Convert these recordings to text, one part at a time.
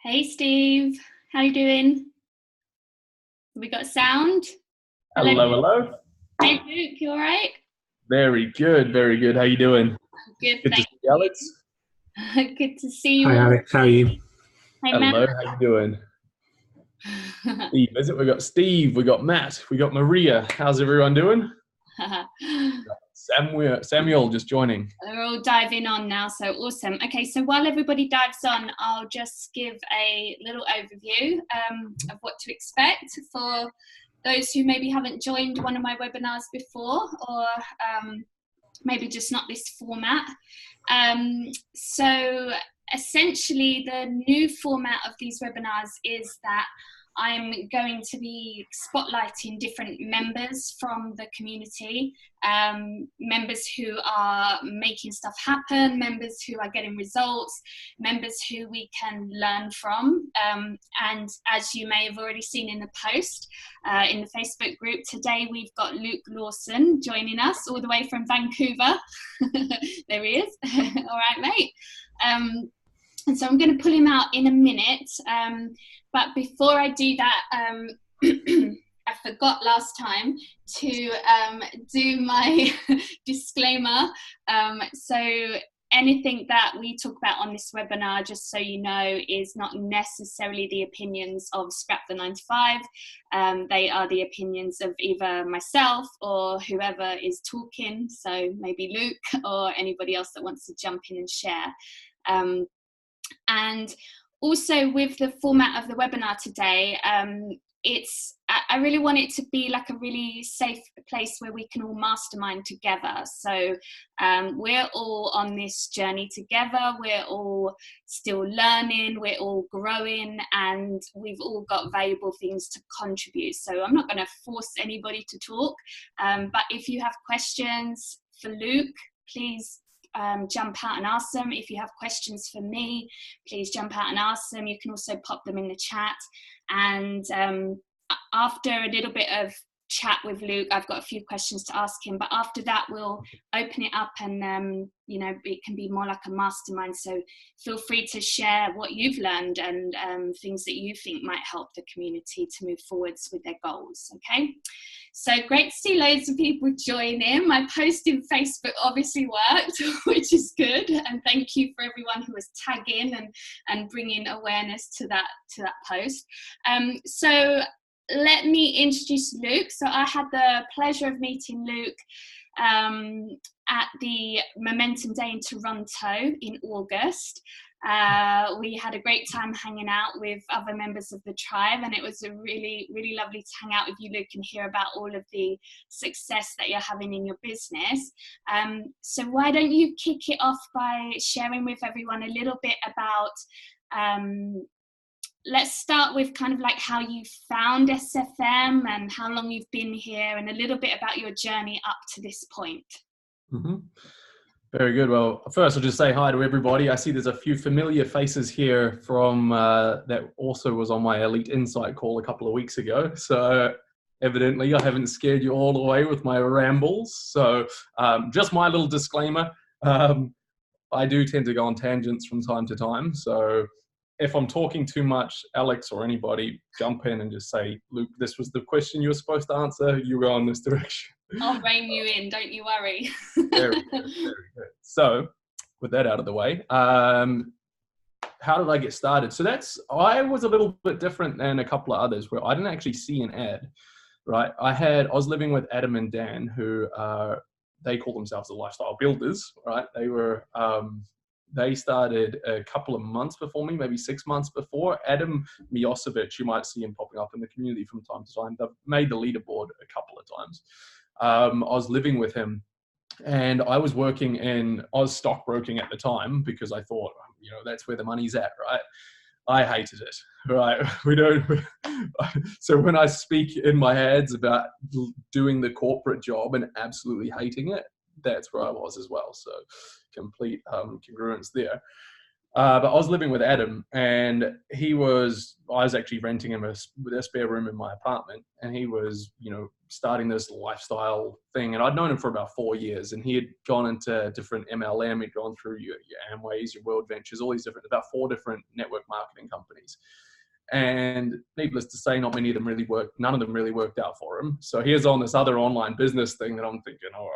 Hey Steve, how you doing? We got sound? Hello. Hello, hello. Hey Luke, you all right? Very good, very good. How you doing? Good, Good to thank see you, Alex. you. Good to see you Hi all. Alex, how are you? Hey Matt. Hello, how you doing? Steve, is it? We got Steve, we got Matt, we got Maria. How's everyone doing? Samuel just joining. We're all diving on now, so awesome. Okay, so while everybody dives on, I'll just give a little overview of what to expect for those who maybe haven't joined one of my webinars before, or maybe just not this format. So essentially the new format of these webinars is that I'm going to be spotlighting different members from the community, members who are making stuff happen, members who are getting results, members who we can learn from. And as you may have already seen in the post, in the Facebook group, today we've got Lawson joining us all the way from Vancouver. There he is. All right, mate. And so I'm going to pull him out in a minute. But before I do that, I forgot last time to do my disclaimer. So anything that we talk about on this webinar, just so you know, is not necessarily the opinions of Scrap the 9 to 5. They are the opinions of either myself or whoever is talking, so maybe Luke or anybody else that wants to jump in and share. And also with the format of the webinar today, I really want it to be like a really safe place where we can all mastermind together. So we're all on this journey together. We're all still learning. We're all growing, and we've all got valuable things to contribute. So I'm not going to force anybody to talk, but if you have questions for Luke, please jump out and ask them. If you have questions for me, please jump out and ask them. You can also pop them in the chat. And after a little bit of chat with Luke, I've got a few questions to ask him, but after that we'll open it up and you know, it can be more like a mastermind. So feel free to share what you've learned and things that you think might help the community to move forwards with their goals. Okay, so great to see loads of people join in. My post in Facebook obviously worked, which is good, and thank you for everyone who was tagging and bringing awareness to that post. So let me introduce Luke. So I had the pleasure of meeting Luke at the Momentum Day in Toronto in August. We had a great time hanging out with other members of the tribe, and it was a really, really lovely to hang out with you, Luke, and hear about all of the success that you're having in your business. So why don't you kick it off by sharing with everyone a little bit about let's start with kind of like how you found SFM and how long you've been here, and a little bit about your journey up to this point. Mm-hmm. Very good. Well, first I'll just say hi to everybody. I see there's a few familiar faces here from that also was on my Elite Insight call a couple of weeks ago. So evidently I haven't scared you all away with my rambles. So just my little disclaimer. I do tend to go on tangents from time to time. So if I'm talking too much, Alex or anybody, jump in and just say, Luke, this was the question you were supposed to answer. You go in this direction. I'll rein you in, don't you worry. Very good, very good. So with that out of the way, how did I get started? So I was a little bit different than a couple of others where I didn't actually see an ad, right? I was living with Adam and Dan, who they call themselves the lifestyle builders, right? They started a couple of months before me, maybe 6 months before. Adam Miosevich, you might see him popping up in the community from time to time. They've made the leaderboard a couple of times. I was living with him, and I was working in stockbroking at the time because I thought, you know, that's where the money's at, right? I hated it, right? So when I speak in my ads about doing the corporate job and absolutely hating it, that's where I was as well. So complete congruence there. But I was living with Adam, and I was actually renting him a spare room in my apartment, and he was, starting this lifestyle thing. And I'd known him for about 4 years, and he had gone into different MLM. He'd gone through your Amways, your World Ventures, all these about 4 different network marketing companies. And needless to say, not many of them really worked. None of them really worked out for him. So here's on this other online business thing that I'm thinking, all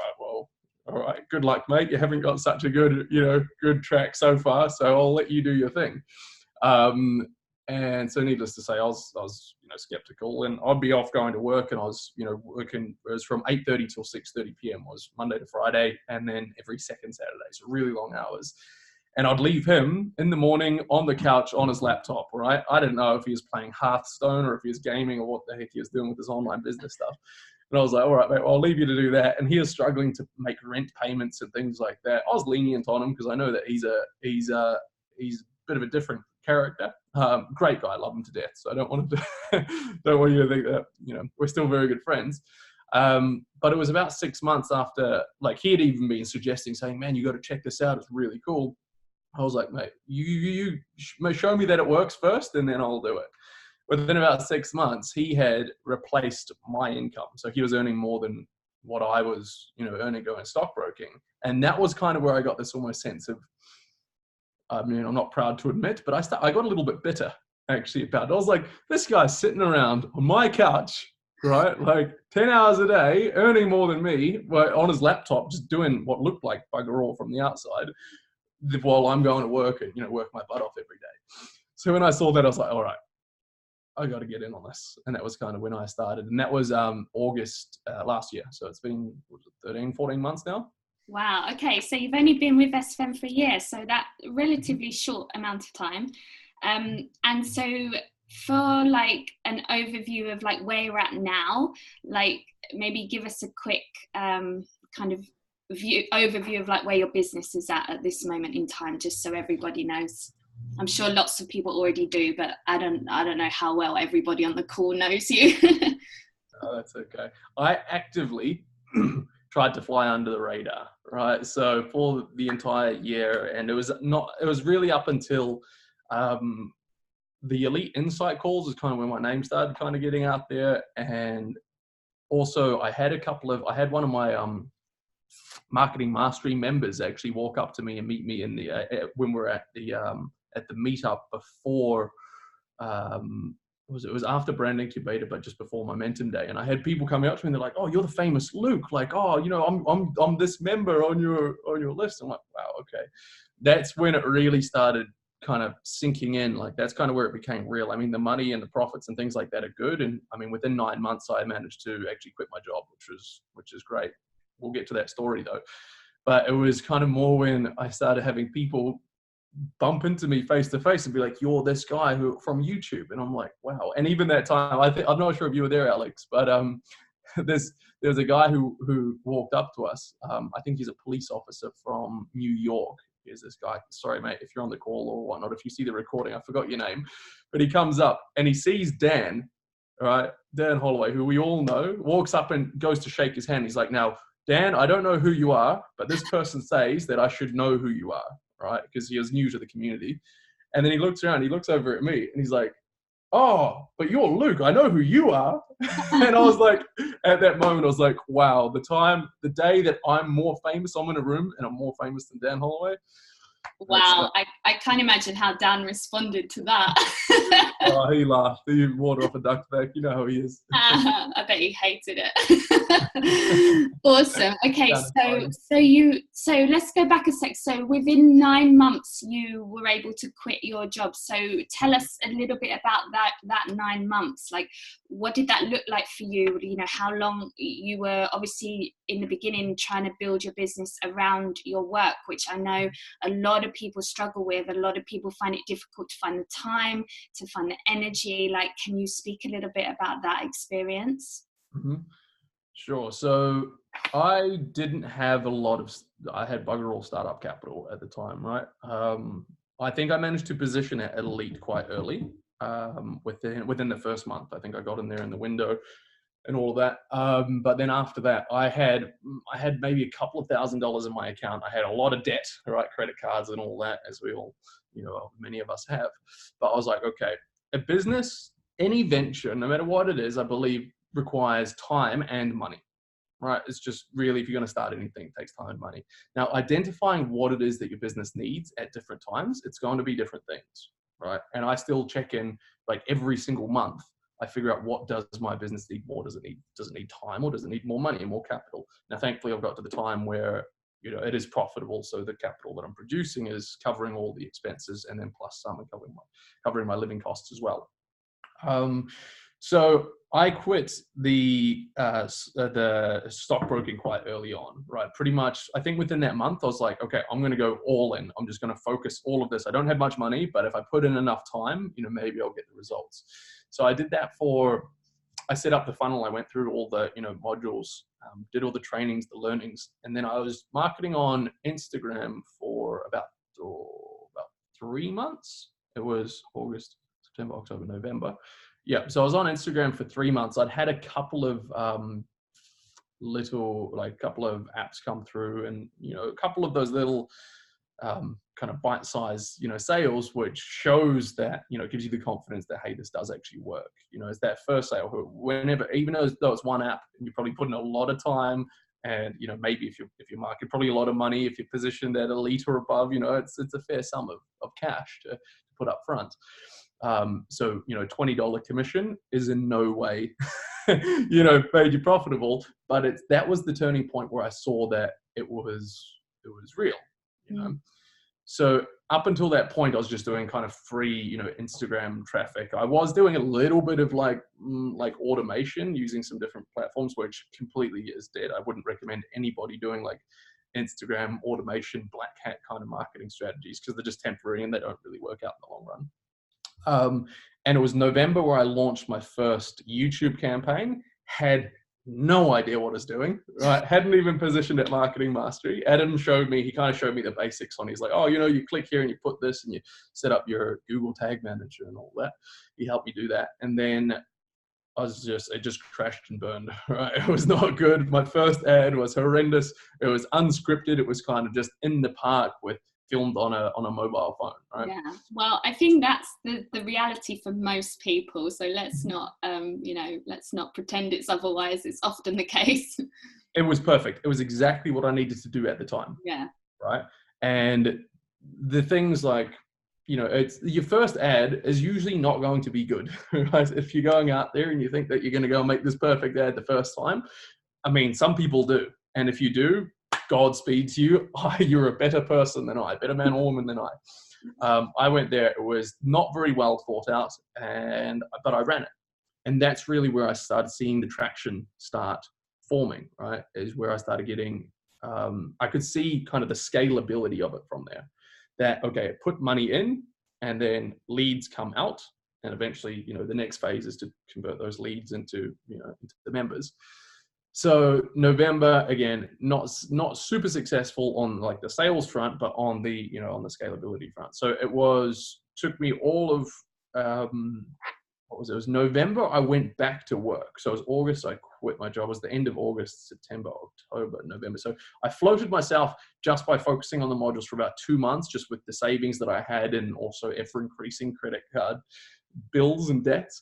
right, good luck, mate. You haven't got such a good track so far. So I'll let you do your thing. And so needless to say, I was skeptical, and I'd be off going to work, and I was, working. It was from 8:30 till 6:30 p.m. was Monday to Friday, and then every second Saturday. So really long hours. And I'd leave him in the morning on the couch on his laptop, right? I didn't know if he was playing Hearthstone or if he was gaming or what the heck he was doing with his online business stuff. And I was like, all right, mate, well, I'll leave you to do that. And he was struggling to make rent payments and things like that. I was lenient on him because I know that he's a bit of a different character. Great guy, love him to death. So I don't want you to think that, we're still very good friends. But it was about 6 months after, like, he had even been suggesting, saying, man, you got to check this out. It's really cool. I was like, mate, you show me that it works first, and then I'll do it. Within about 6 months, he had replaced my income. So he was earning more than what I was, earning going stockbroking. And that was kind of where I got this almost sense of, I'm not proud to admit, but I got a little bit bitter actually about it. I was like, this guy's sitting around on my couch, right? Like 10 hours a day, earning more than me, on his laptop, just doing what looked like bugger all from the outside, while I'm going to work and, work my butt off every day. So when I saw that, I was like, all right, I got to get in on this. And that was kind of when I started. And that was August last year. So it's been 13, 14 months now. Wow. Okay. So you've only been with SFM for a year. So that relatively short amount of time. And so for like an overview of like where you're at now, like maybe give us a quick kind of overview of like where your business is at this moment in time, just so everybody knows. I'm sure lots of people already do, but I don't know how well everybody on the call knows you. Oh, that's okay. I actively tried to fly under the radar, right? So for the entire year, and it was really up until the Elite Insight calls is kind of when my name started kind of getting out there. And also I had one of my marketing mastery members actually walk up to me and meet me in the when we're at the meetup before it was after Brand Incubator, but just before Momentum Day. And I had people coming up to me and they're like, oh, you're the famous Luke, like, oh, I'm this member on your list. I'm like, wow, okay. That's when it really started kind of sinking in. Like, that's kind of where it became real. I mean, the money and the profits and things like that are good, and I mean, within 9 months I managed to actually quit my job, which is great. We'll get to that story though. But it was kind of more when I started having people bump into me face to face and be like, you're this guy who from YouTube. And I'm like, wow. And even that time, I'm not sure if you were there, Alex, but there's a guy who walked up to us. I think he's a police officer from New York. Here's this guy. Sorry, mate, if you're on the call or whatnot, if you see the recording, I forgot your name. But he comes up and he sees Dan, right? Dan Holloway, who we all know, walks up and goes to shake his hand. He's like, now, Dan, I don't know who you are, but this person says that I should know who you are, right? Because he was new to the community. And then he looks around, he looks over at me, and he's like, oh, but you're Luke. I know who you are. And I was like, at that moment, I was like, wow, the day that I'm more famous, I'm in a room and I'm more famous than Dan Holloway. Wow, I can't imagine how Dan responded to that. Oh, he laughed. He water off a duck's back. You know how he is. I bet he hated it. Awesome. Okay, so let's go back a sec. So within 9 months, you were able to quit your job. So tell us a little bit about that 9 months. Like, what did that look like for you? You know, how long you were obviously in the beginning trying to build your business around your work, which I know a lot of people struggle with. A lot of people find it difficult to find the time, to find the energy. Like, can you speak a little bit about that experience? Mm-hmm. Sure. So I didn't have I had bugger all startup capital at the time, right? I think I managed to position it at Elite quite early. Within the first month, I think I got in there in the window. and all of that. But then after that, I had maybe a couple of $1,000s in my account. I had a lot of debt, right? Credit cards and all that, as we all, many of us have. But I was like, okay, a business, any venture, no matter what it is, I believe requires time and money, right? It's just really, if you're going to start anything, it takes time and money. Now, identifying what it is that your business needs at different times, it's going to be different things, right? And I still check in like every single month. I figure out, what does my business need more? Does it need time, or does it need more money and more capital? Now, thankfully, I've got to the time where, it is profitable. So the capital that I'm producing is covering all the expenses, and then plus some are covering my living costs as well. So I quit the stockbroking quite early on, right? Pretty much, I think within that month, I was like, okay, I'm going to go all in. I'm just going to focus all of this. I don't have much money, but if I put in enough time, maybe I'll get the results. So I did that I set up the funnel. I went through all the, modules, did all the trainings, the learnings, and then I was marketing on Instagram for about 3 months. It was August, September, October, November. Yeah, so I was on Instagram for 3 months. I'd had a couple of couple of apps come through, and a couple of those little kind of bite-sized sales, which shows that gives you the confidence that, hey, this does actually work. It's that first sale. Whenever, even though it's one app, and you probably put in a lot of time, and maybe if you market, probably a lot of money. If you're positioned at elite or above, it's a fair sum of cash to put up front. So, $20 commission is in no way, made you profitable, but that was the turning point where I saw that it was real, So up until that point, I was just doing kind of free, Instagram traffic. I was doing a little bit of like automation using some different platforms, which completely is dead. I wouldn't recommend anybody doing like Instagram automation, black hat kind of marketing strategies, because they're just temporary and they don't really work out in the long run. And it was November where I launched my first YouTube campaign. Had no idea what I was doing, right? Hadn't even positioned at Marketing Mastery. Adam he kind of showed me the basics on. He's like, oh, you click here and you put this and you set up your Google Tag Manager and all that. He helped me do that. And then it just crashed and burned, right? It was not good. My first ad was horrendous. It was unscripted. It was kind of just in the park filmed on a mobile phone, right? Yeah, well, I think that's the reality for most people. So let's not pretend it's otherwise. It's often the case. It was perfect. It was exactly what I needed to do at the time. Yeah. Right. And the things like, it's your first ad is usually not going to be good, right? If you're going out there and you think that you're going to go and make this perfect ad the first time, I mean, some people do. And if you do, Godspeed to you. You're a better person than I, better man or woman than I. I went there. It was not very well thought out, but I ran it. And that's really where I started seeing the traction start forming, right? Is where I started getting, I could see kind of the scalability of it from there. That, okay, put money in and then leads come out. And eventually, the next phase is to convert those leads into the members. So November, again, not super successful on like the sales front, but on the scalability front. So took me all of, it was November, I went back to work. So it was August, I quit my job. It was the end of August, September, October, November. So I floated myself just by focusing on the modules for about 2 months, just with the savings that I had and also ever increasing credit card bills and debts.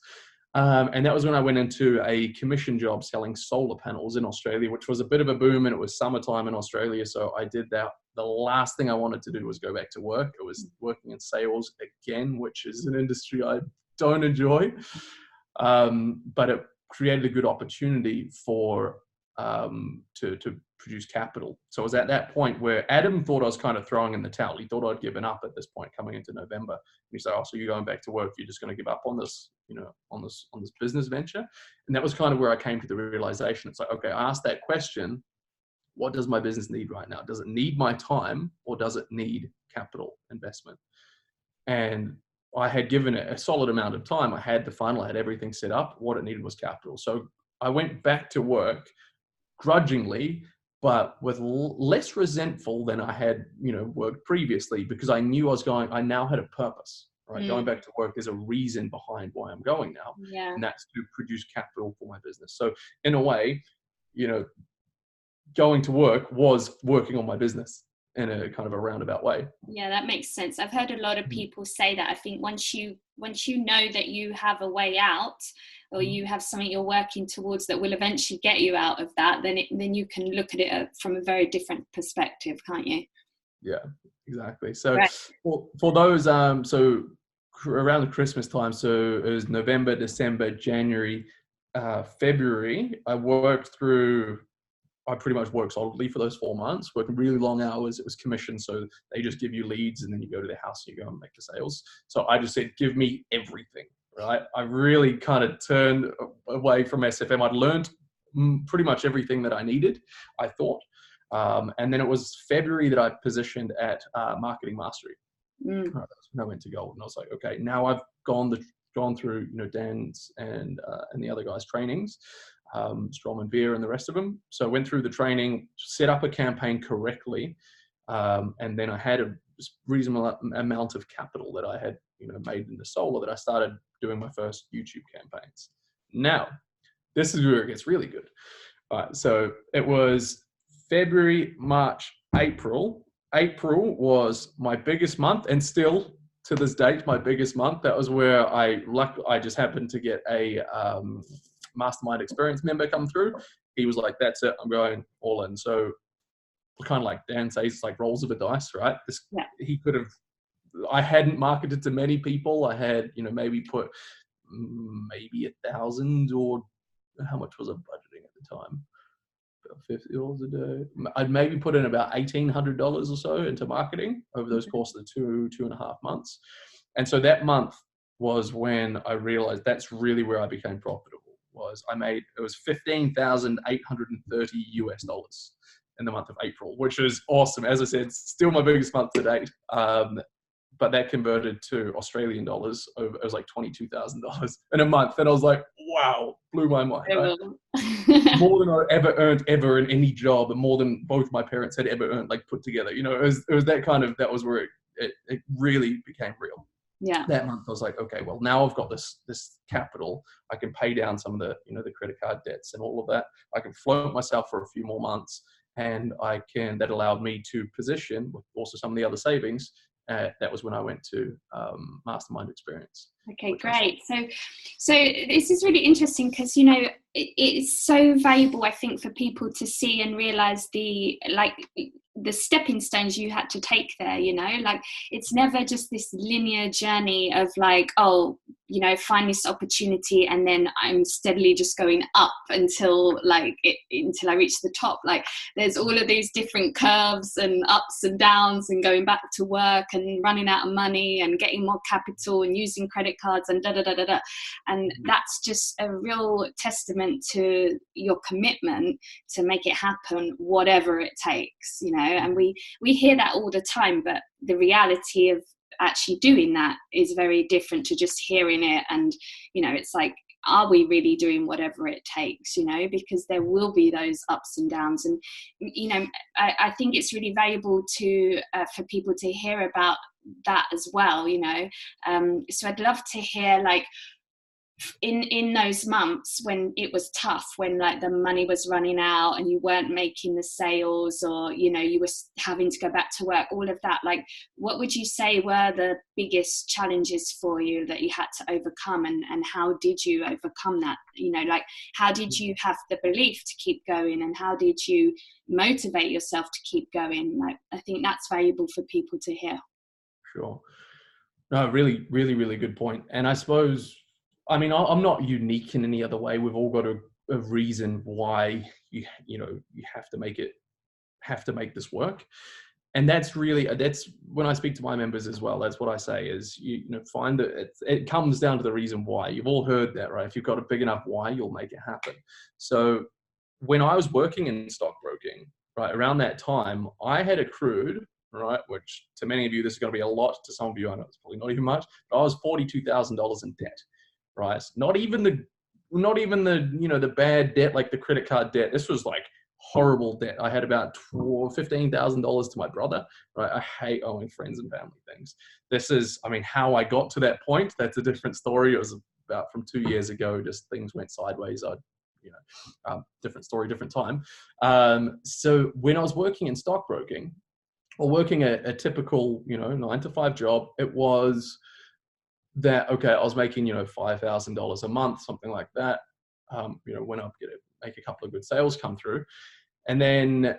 And that was when I went into a commission job selling solar panels in Australia, which was a bit of a boom, and it was summertime in Australia. So I did that. The last thing I wanted to do was go back to work. It was working in sales again, which is an industry I don't enjoy. But it created a good opportunity for to produce capital. So it was at that point where Adam thought I was kind of throwing in the towel. He thought I'd given up at this point coming into November. And he said, oh, so you're going back to work. You're just going to give up on this, on this business venture. And that was kind of where I came to the realization. It's like, okay, I asked that question. What does my business need right now? Does it need my time, or does it need capital investment? And I had given it a solid amount of time. I had the funnel, I had everything set up. What it needed was capital. So I went back to work grudgingly, but with less resentful than I had, worked previously, because I knew I now had a purpose, right? Going back to work, there's a reason behind why I'm going now. Yeah. And that's to produce capital for my business. So in a way, you know, going to work was working on my business in a kind of a roundabout way. Yeah, that makes sense. I've heard a lot of people say that. I think once you know that you have a way out, or you have something you're working towards that will eventually get you out of that, then you can look at it from a very different perspective, can't you? Yeah, exactly. So Right. for those, so around the Christmas time, so it was November, December, January, February, I pretty much worked solidly for those 4 months, working really long hours. It was commission, so they just give you leads and then you go to their house and you go and make the sales. So I just said, give me everything, right? I really kind of turned away from SFM. I'd learned pretty much everything that I needed, I thought. And then it was February that I positioned at Marketing Mastery. That's when I went to gold, and I was like, okay, now I've gone through, you know, Dan's and the other guys' trainings, Strom and Beer and the rest of them. So I went through the training, set up a campaign correctly, and then I had a reasonable amount of capital that I had, you know, made in the solar, that I started doing my first YouTube campaigns. Now, this is where it gets really good. So it was February, March, April. April was my biggest month, and still to this date, my biggest month. That was where I just happened to get a mastermind experience member come through. He was like, that's it, I'm going all in. So kind of like Dan says, it's like rolls of a dice, right? He could have, I hadn't marketed to many people. I had, you know, maybe put maybe $1,000, or how much was I budgeting at the time? $50 a day. I'd maybe put in about $1,800 or so into marketing over those course of the 2.5 months. And so that month was when I realized that's really where I became profitable. It was $15,830 in the month of April, which is awesome. As I said, still my biggest month to date. But that converted to Australian dollars. It was like $22,000 in a month. And I was like, wow, blew my mind. Right? More than I ever earned in any job, and more than both my parents had ever earned, like put together. You know, it was that was where it really became real. Yeah. That month I was like, okay, well, now I've got this capital. I can pay down some of the, you know, the credit card debts and all of that. I can float myself for a few more months, and that allowed me to position with also some of the other savings. That was when I went to Mastermind Experience. Okay, great. So this is really interesting, because, you know, it's so valuable, I think, for people to see and realize the stepping stones you had to take there. You know, like, it's never just this linear journey of like, oh, you know, find this opportunity and then I'm steadily just going up until I reach the top. Like, there's all of these different curves and ups and downs, and going back to work and running out of money and getting more capital and using credit cards and da. And that's just a real testament to your commitment to make it happen, whatever it takes, you know. And we hear that all the time, but the reality of actually doing that is very different to just hearing it. And, you know, it's like, are we really doing whatever it takes, you know, because there will be those ups and downs. And, you know, I think it's really valuable for people to hear about that as well, you know. So I'd love to hear, like, in those months when it was tough, when like the money was running out and you weren't making the sales, or, you know, you were having to go back to work, all of that, like, what would you say were the biggest challenges for you that you had to overcome, and how did you overcome that? You know, like, how did you have the belief to keep going, and how did you motivate yourself to keep going? Like, I think that's valuable for people to hear. Sure. No, really, really, really good point. And I suppose, I mean, I'm not unique in any other way. We've all got a reason why you have to make this work. And that's when I speak to my members as well, that's what I say is, you know, find that it comes down to the reason why. You've all heard that, right? If you've got a big enough why, you'll make it happen. So when I was working in stockbroking, right, around that time, I had accrued, right, which to many of you, this is going to be a lot. To some of you, I know it's probably not even much, but I was $42,000 in debt. Right, not even the you know, the bad debt like the credit card debt. This was like horrible debt. I had about $15,000 to my brother, right? I hate owing friends and family things. This is, I mean, how I got to that point, that's a different story. It was about from 2 years ago, just things went sideways. Different story, different time. So when I was working in stockbroking or working a typical, 9-to-5 job, it was that, okay, I was making, $5,000 a month, something like that. When I'd make a couple of good sales come through. And then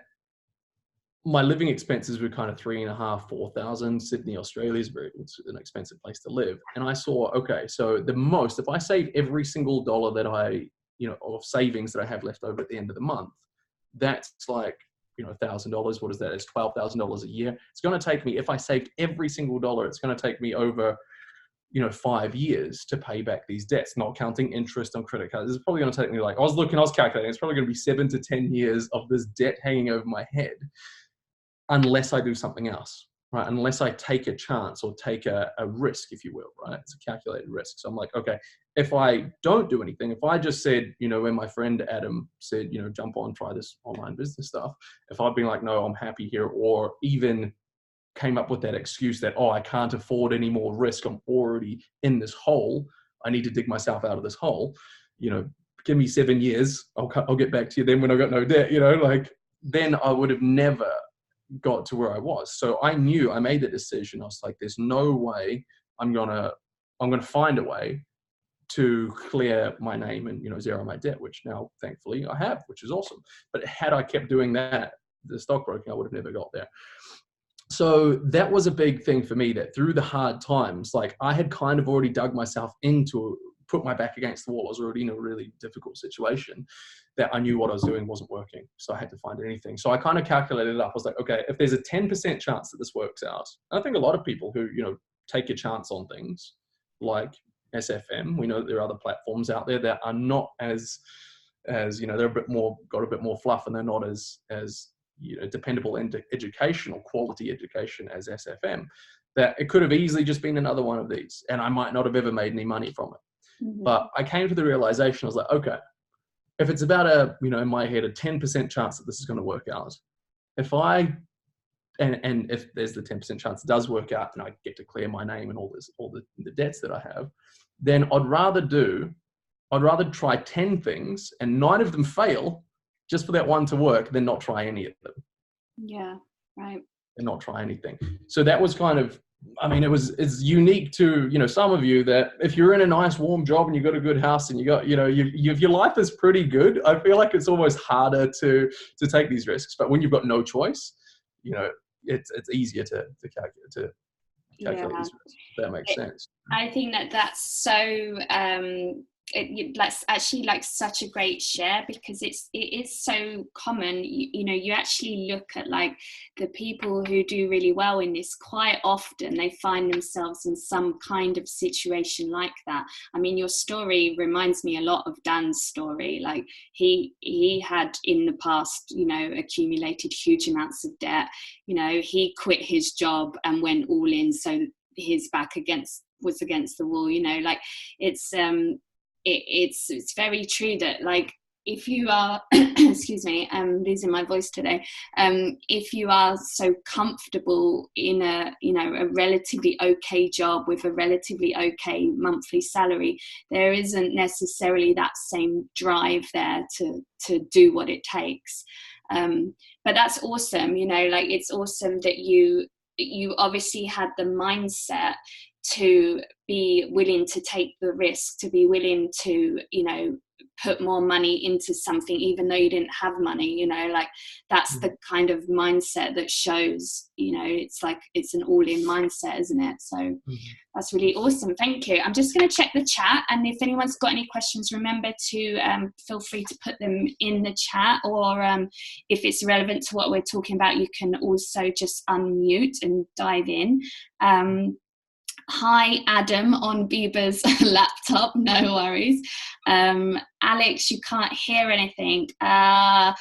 my living expenses were kind of 3,500, 4,000. Sydney, Australia is it's an expensive place to live. And I saw, okay, so if I save every single dollar that of savings that I have left over at the end of the month, that's like, $1,000. What is that? It's $12,000 a year. It's going to take me, if I saved every single dollar, it's going to take me over 5 years to pay back these debts, not counting interest on credit cards. It's probably going to take me I was calculating, it's probably going to be 7 to 10 years of this debt hanging over my head unless I do something else, right? Unless I take a chance or take a risk, if you will, right? It's a calculated risk. So I'm like, okay, if I don't do anything, if I just said, when my friend Adam said, jump on, try this online business stuff, if I'd been like, no, I'm happy here, or even came up with that excuse that, I can't afford any more risk, I'm already in this hole, I need to dig myself out of this hole, give me 7 years, I'll get back to you then when I've got no debt, then I would have never got to where I was. So I made the decision. I was like, there's no way I'm gonna find a way to clear my name and zero my debt, which now thankfully I have, which is awesome. But had I kept doing that, the stockbroking, I would have never got there. So that was a big thing for me, that through the hard times, like I had kind of already dug myself put my back against the wall. I was already in a really difficult situation that I knew what I was doing wasn't working. So I had to find anything. So I kind of calculated it up. I was like, okay, if there's a 10% chance that this works out, I think a lot of people who, take a chance on things like SFM, we know that there are other platforms out there that are not as they're got a bit more fluff, and they're not as dependable educational quality education as SFM, that it could have easily just been another one of these, and I might not have ever made any money from it. Mm-hmm. But I came to the realization, I was like, okay, if it's about in my head, a 10% chance that this is going to work out, if there's the 10% chance it does work out and I get to clear my name and all the debts that I have, then I'd rather try 10 things and 9 of them fail just for that one to work than not try any of them. Yeah, right. And not try anything. So that was kind of, it's unique to, some of you, that if you're in a nice warm job and you've got a good house and you got, your life is pretty good, I feel like it's almost harder to take these risks. But when you've got no choice, it's easier to calculate these risks. If that makes sense. I think that's so that's actually like such a great share, because it is so common. You actually look at like the people who do really well in this, quite often they find themselves in some kind of situation like that. Your story reminds me a lot of Dan's story. Like he had in the past accumulated huge amounts of debt. He quit his job and went all in, so his back was against the wall. It's very true that, like, if you are excuse me, I'm losing my voice today, if you are so comfortable in a relatively okay job with a relatively okay monthly salary, there isn't necessarily that same drive there to do what it takes. But that's awesome. It's awesome that you obviously had the mindset to be willing to take the risk, to be willing to, put more money into something, even though you didn't have money, that's the kind of mindset that shows, it's like, it's an all-in mindset, isn't it? So that's really awesome. Thank you. I'm just going to check the chat, and if anyone's got any questions, remember to feel free to put them in the chat, or if it's relevant to what we're talking about, you can also just unmute and dive in. Hi, Adam on Bieber's laptop, no worries. Alex, you can't hear anything. I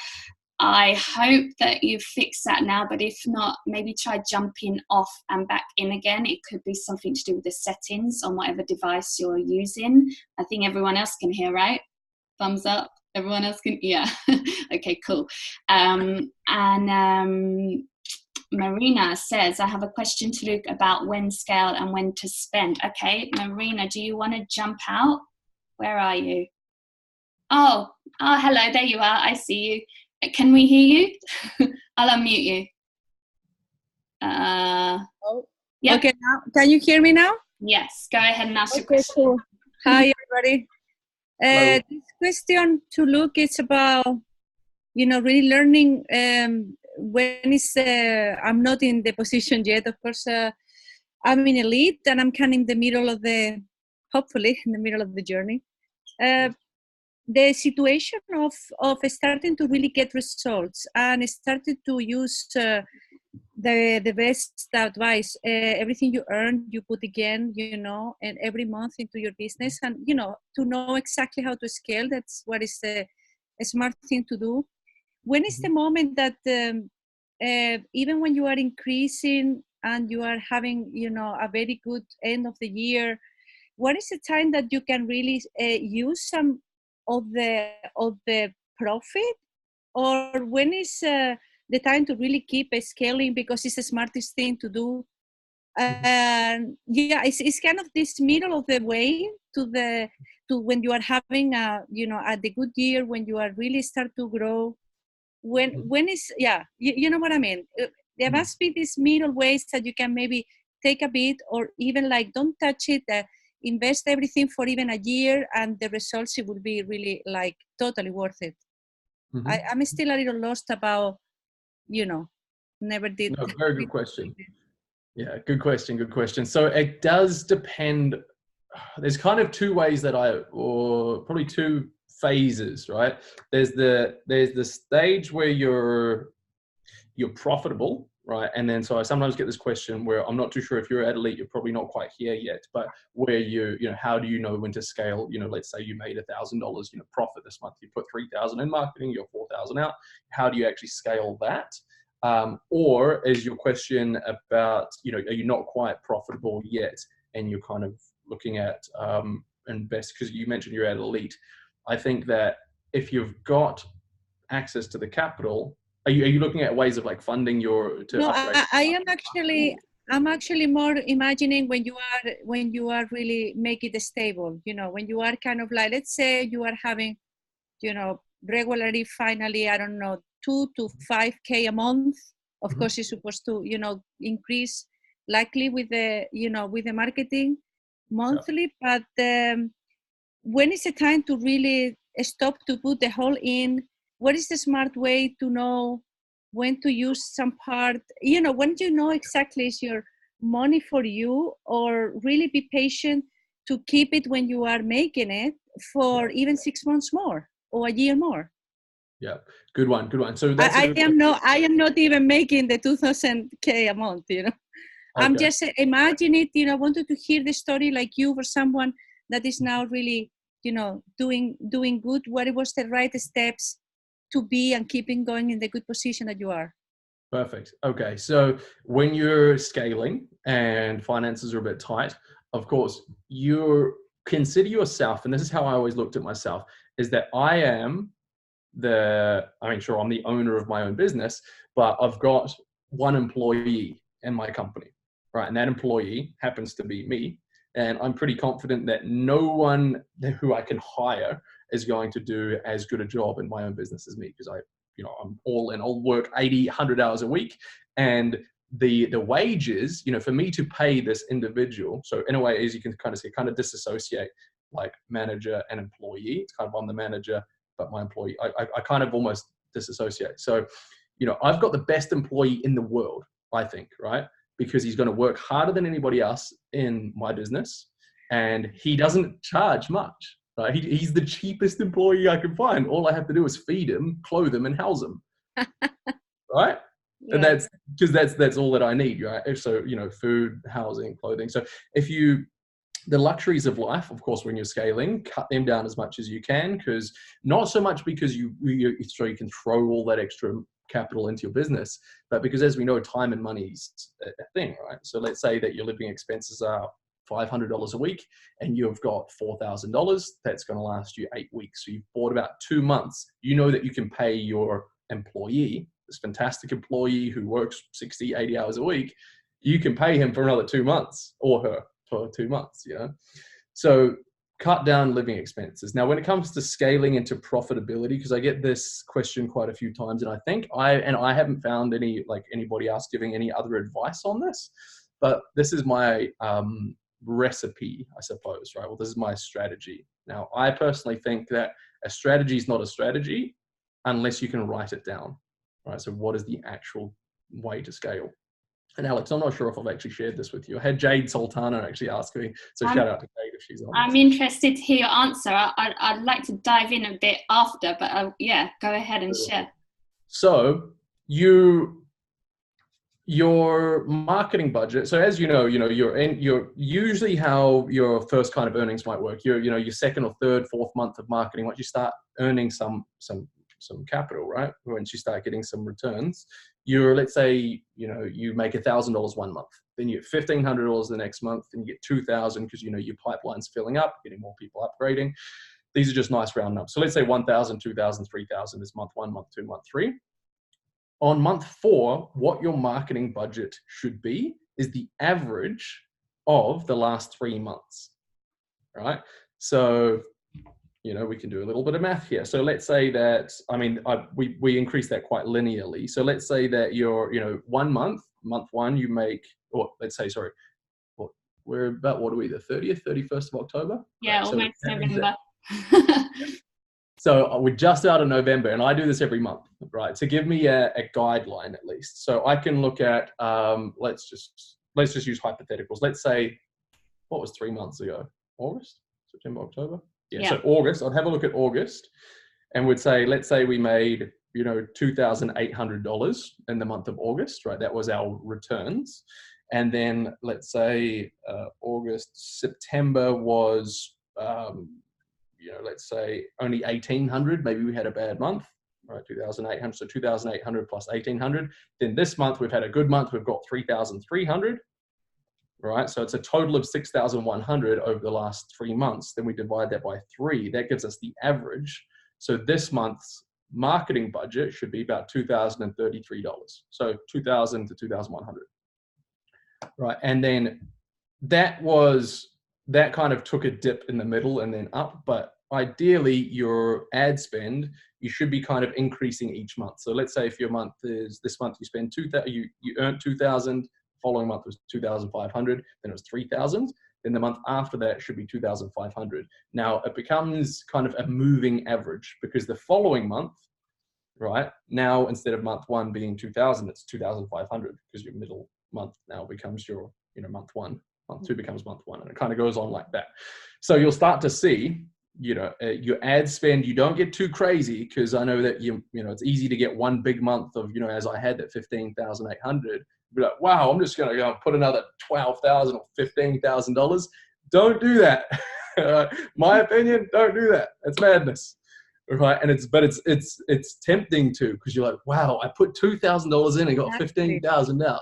hope that you've fixed that now, but if not, maybe try jumping off and back in again. It could be something to do with the settings on whatever device you're using. I think everyone else can hear, right? Thumbs up. Everyone else can, yeah. Okay, cool. And Marina says, I have a question to Luke about when scale and when to spend. Okay, Marina, do you want to jump out? Where are you? Oh, hello, there you are. I see you. Can we hear you? I'll unmute you. Yep. Okay, now, can you hear me now? Yes, go ahead and ask your question. Cool. Hi, everybody. This question to Luke is about, really learning when I'm not in the position yet. Of course, I'm in elite and I'm kind of in the middle of hopefully in the middle of the journey. The situation of starting to really get results and started to use the best advice. Everything you earn, you put again, and every month into your business, and to know exactly how to scale. That's what is a smart thing to do. When is the moment that even when you are increasing and you are having a very good end of the year, what is the time that you can really use some of the profit, or when is the time to really keep scaling because it's the smartest thing to do? And it's kind of this middle of the way to when you are having at the good year, when you are really start to grow. When is you know what I mean? There must be these middle ways that you can maybe take a bit, or even like don't touch it. Invest everything for even a year, and the results, it will be really like totally worth it. I'm still a little lost about, never did. No, very good question. Yeah, good question. So it does depend. There's kind of two ways or probably two phases, right? There's the stage where you're profitable, right? And then so I sometimes get this question where I'm not too sure if you're at elite, you're probably not quite here yet, but where how do you know when to scale? Let's say you made $1,000, profit this month, you put 3,000 in marketing, you're 4,000 out. How do you actually scale that? Or is your question about, are you not quite profitable yet and you're kind of looking at invest, because you mentioned you're at elite. I think that if you've got access to the capital, are you looking at ways of like funding No, I'm actually more imagining when you are really make it stable, when you are kind of like, let's say you are having, regularly, finally, I don't know, 2 to 5K a month. Of course, it's supposed to, increase likely with the marketing monthly, but when is the time to really stop, to put the whole in? What is the smart way to know when to use some part? When you know exactly is your money for you, or really be patient to keep it when you are making it for even 6 months more or a year more. Yeah, good one. So that's I am not even making the 2,000K a month. Okay. I'm just imagine it. I wanted to hear the story like you, for someone that is now really, doing good. What was the right steps to be and keeping going in the good position that you are? Perfect. Okay, so when you're scaling and finances are a bit tight, of course, you consider yourself, and this is how I always looked at myself, is that I'm the owner of my own business, but I've got one employee in my company, right? And that employee happens to be me. And I'm pretty confident that no one who I can hire is going to do as good a job in my own business as me, because I'm all in. I'll work 80, 100 hours a week. And the wages, for me to pay this individual, so in a way, as you can kind of see, kind of disassociate like manager and employee. It's kind of, I'm the manager, but my employee, I kind of almost disassociate. So, I've got the best employee in the world, I think, right? Because he's going to work harder than anybody else in my business, and he doesn't charge much, right? He's the cheapest employee I can find. All I have to do is feed him, clothe him, and house him, right? Yeah. And that's all that I need, right? So, food, housing, clothing. So the luxuries of life, of course, when you're scaling, cut them down as much as you can, because not so much because you can throw all that extra capital into your business, but because, as we know, time and money is a thing, right? So let's say that your living expenses are $500 a week, and you've got $4,000. That's going to last you 8 weeks. So you've bought about 2 months. You know that you can pay your employee, this fantastic employee who works 60, 80 hours a week. You can pay him for another 2 months, or her for 2 months, you know? So cut down living expenses. Now, when it comes to scaling into profitability, because I get this question quite a few times, and I think I haven't found anybody else giving any other advice on this, but this is my recipe, I suppose, right? Well, this is my strategy. Now, I personally think that a strategy is not a strategy unless you can write it down, right? So what is the actual way to scale? And Alex, I'm not sure if I've actually shared this with you. I had Jade Sultana actually ask me, so shout out to Jade if she's on. I'm interested to hear your answer. I'd like to dive in a bit after, but yeah, go ahead and share. So your marketing budget. So as you know, you're usually how your first kind of earnings might work. Your second or third, fourth month of marketing, once you start earning some capital, right? Once you start getting some returns, let's say, you make $1,000 one month, then you get $1,500 the next month, then you get $2,000 because your pipeline's filling up, getting more people upgrading. These are just nice round numbers. So let's say 1,000, 2,000, 3,000 is month 1, month 2, month 3. On month 4, what your marketing budget should be is the average of the last 3 months, right? So we can do a little bit of math here. So let's say that, we increase that quite linearly. So let's say that you're, 1 month, month 1, you make, or let's say, sorry, we're about, what are we, the 30th, 31st of October? Yeah, right? almost So November. So we're just out of November, and I do this every month, right? To give me a guideline at least. So I can look at, let's just use hypotheticals. Let's say, what was 3 months ago? August, September, October? Yeah. So August, I'd have a look at August and would say, let's say we made, $2,800 in the month of August, right? That was our returns. And then let's say September was, let's say only 1,800. Maybe we had a bad month, right? 2,800. So 2,800 plus 1,800. Then this month we've had a good month. We've got 3,300. Right, so it's a total of 6,100 over the last 3 months. Then we divide that by 3. That gives us the average. So this month's marketing budget should be about $2,033. So 2,000 to 2,100. Right, and then that kind of took a dip in the middle and then up. But ideally, your ad spend, you should be kind of increasing each month. So let's say if your month is this month, you spend you earned 2,000. Following month was 2,500, then it was 3,000. Then the month after that should be 2,500. Now it becomes kind of a moving average because the following month, right, now instead of month 1 being 2,000, it's 2,500 because your middle month now becomes your, month 1. Month 2 becomes month 1, and it kind of goes on like that. So you'll start to see, your ad spend, you don't get too crazy because I know that it's easy to get one big month of, as I had that 15,800. Be like, wow, I'm just going to go put another $12,000 or $15,000. Don't do that. My opinion, don't do that. It's madness, right? And it's tempting to, because you're like, wow, I put $2,000 in and got 15,000 out.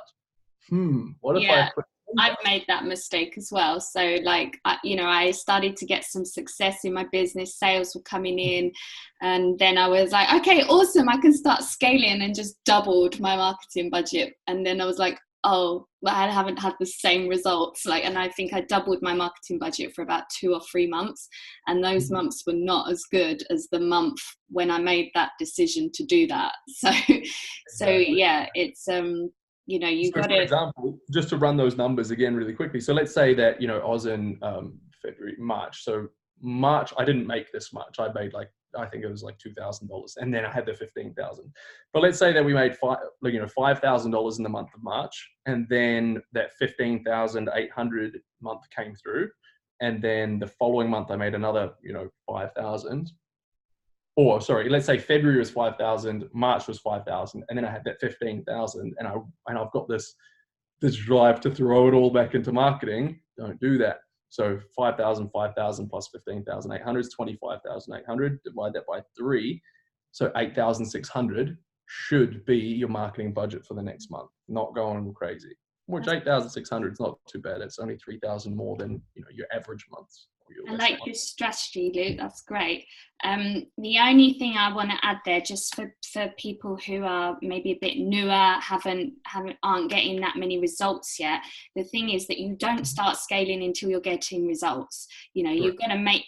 What if I put? I've made that mistake as well. So I started to get some success in my business. Sales were coming in, and then I was like, okay, awesome, I can start scaling, and just doubled my marketing budget. And then I was like, oh, I haven't had the same results. And I think I doubled my marketing budget for about 2 or 3 months. And those months were not as good as the month when I made that decision to do that. So yeah, it's, you've got to. For example, just to run those numbers again really quickly. So let's say that, I was in February, March. So March, I didn't make this much. I made I think it was $2,000, and then I had the 15,000. But let's say that we made $5,000 in the month of March, and then that 15,800 month came through, and then the following month I made another 5,000. Or sorry, let's say February was 5,000, March was 5,000, and then I had that 15,000, and I've got this drive to throw it all back into marketing. Don't do that. So 5,000 plus 15,800 is 25,800. Divide that by 3, so 8,600 should be your marketing budget for the next month. Not going crazy. which 8,600 is not too bad. It's only 3,000 more than your average months. I like your strategy, Luke. That's great. The only thing I want to add there, just for people who are maybe a bit newer, aren't getting that many results yet. The thing is that you don't start scaling until you're getting results. You've got to make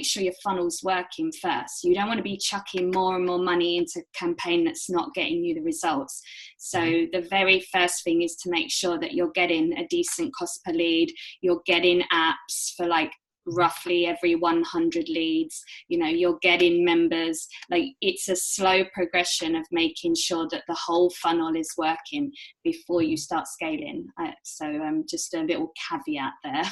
sure your funnel's working first. You don't want to be chucking more and more money into a campaign that's not getting you the results. So the very first thing is to make sure that you're getting a decent cost per lead. You're getting apps for like roughly every 100 leads, you're getting members. Like, it's a slow progression of making sure that the whole funnel is working before you start scaling. So just a little caveat there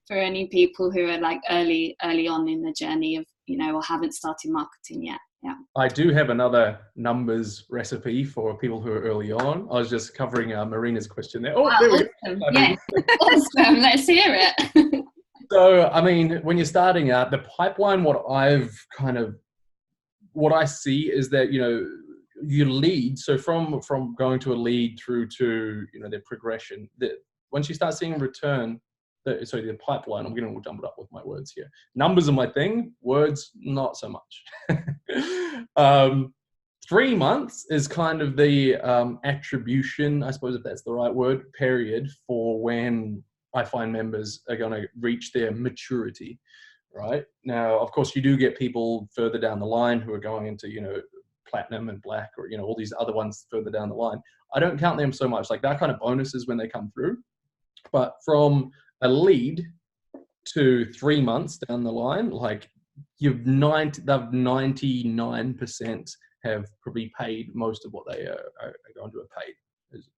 for any people who are like early on in the journey of or haven't started marketing yet. Yeah, I do have another numbers recipe for people who are early on. I was just covering Marina's question there. Oh, wow, there we go. Yeah, awesome. Let's hear it. So, I mean, when you're starting out, the pipeline, what I see is that, you lead. So from going to a lead through to, their progression, that once you start seeing return, the pipeline, I'm getting all jumbled up with my words here. Numbers are my thing, words, not so much. 3 months is kind of the attribution, I suppose, if that's the right word, period for when I find members are going to reach their maturity, right? Now, of course, you do get people further down the line who are going into, platinum and black, or, all these other ones further down the line. I don't count them so much. Like, that kind of bonuses when they come through. But from a lead to 3 months down the line, like, you've 99% have probably paid most of what they are going to have paid.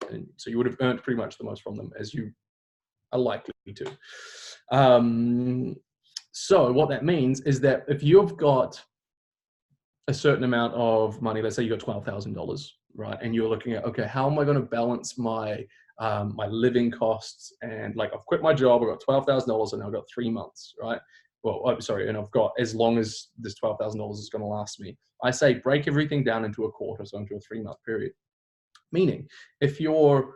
And so you would have earned pretty much the most from them, as you are likely to. So what that means is that if you've got a certain amount of money, let's say you got $12,000, right? And you're looking at, okay, how am I going to balance my my living costs? And like, I've quit my job, I've got $12,000 and I've got 3 months, right? Well, I'm sorry, and I've got as long as this $12,000 is going to last me. I say break everything down into a quarter, so into a 3-month period. Meaning, if your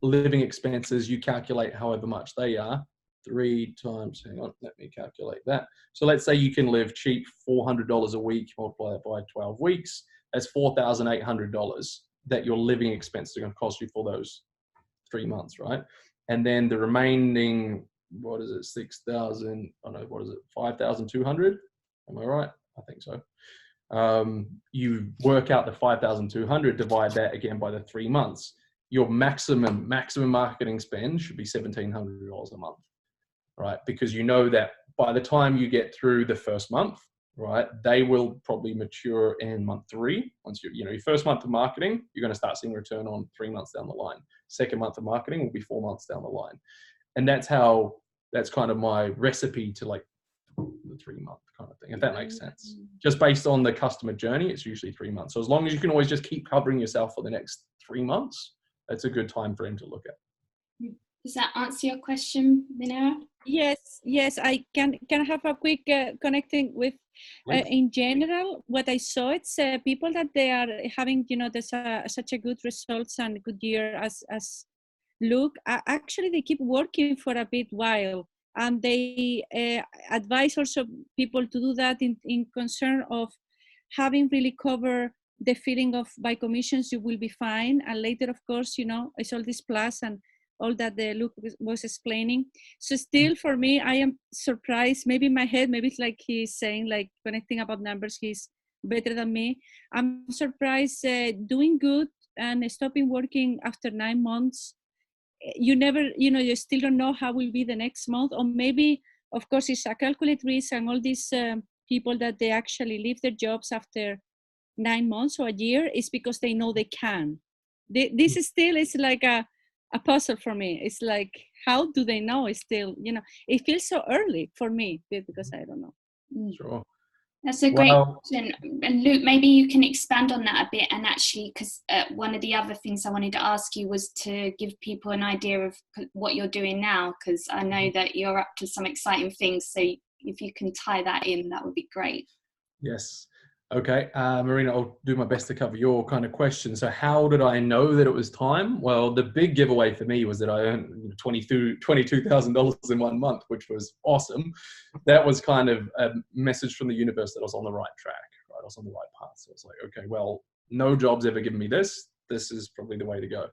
living expenses, you calculate however much they are, 3 times, hang on, let me calculate that. So let's say you can live cheap, $400 a week, multiply it by 12 weeks, that's $4,800 that your living expenses are going to cost you for those 3 months, right? And then the remaining, what is it, 6,000, oh no, what is it, 5,200? Am I right? I think so. You work out the 5,200, divide that again by the 3 months. Your maximum marketing spend should be $1,700 a month, right? Because you know that by the time you get through the first month, right, they will probably mature in month 3. Once your first month of marketing, you're going to start seeing return on 3 months down the line. Second month of marketing will be 4 months down the line. And that's kind of my recipe to like the 3-month kind of thing, if that makes sense. Just based on the customer journey, it's usually 3 months. So as long as you can always just keep covering yourself for the next 3 months, that's a good time frame to look at. Does that answer your question, Minera? Yes. I can have a quick connecting with, in general, what I saw, it's people that they are having, there's such a good results and good year as Luke. Actually, they keep working for a bit while, and they advise also people to do that in concern of having really covered the feeling of by commissions you will be fine, and later, of course, it's all this plus and all that Luke was explaining. So still, for me, I am surprised. Maybe in my head, maybe it's like he's saying, like, connecting about numbers, he's better than me. I'm surprised doing good and stopping working after 9 months. You never, you still don't know how will be the next month. Or maybe, of course, it's a calculated risk, and all these people that they actually leave their jobs after 9 months or a year is because they know they can. This is still, it's like a puzzle for me. It's like, how do they know? It's still, it feels so early for me because I don't know. Sure. That's a great question. And Luke, maybe you can expand on that a bit. And actually, because one of the other things I wanted to ask you was to give people an idea of what you're doing now, because I know that you're up to some exciting things. So if you can tie that in, that would be great. Yes. Okay, Marina, I'll do my best to cover your kind of question. So how did I know that it was time? Well, the big giveaway for me was that I earned $22,000 in 1 month, which was awesome. That was kind of a message from the universe that I was on the right track, right? I was on the right path. So I was like, okay, well, no job's ever given me this. This is probably the way to go.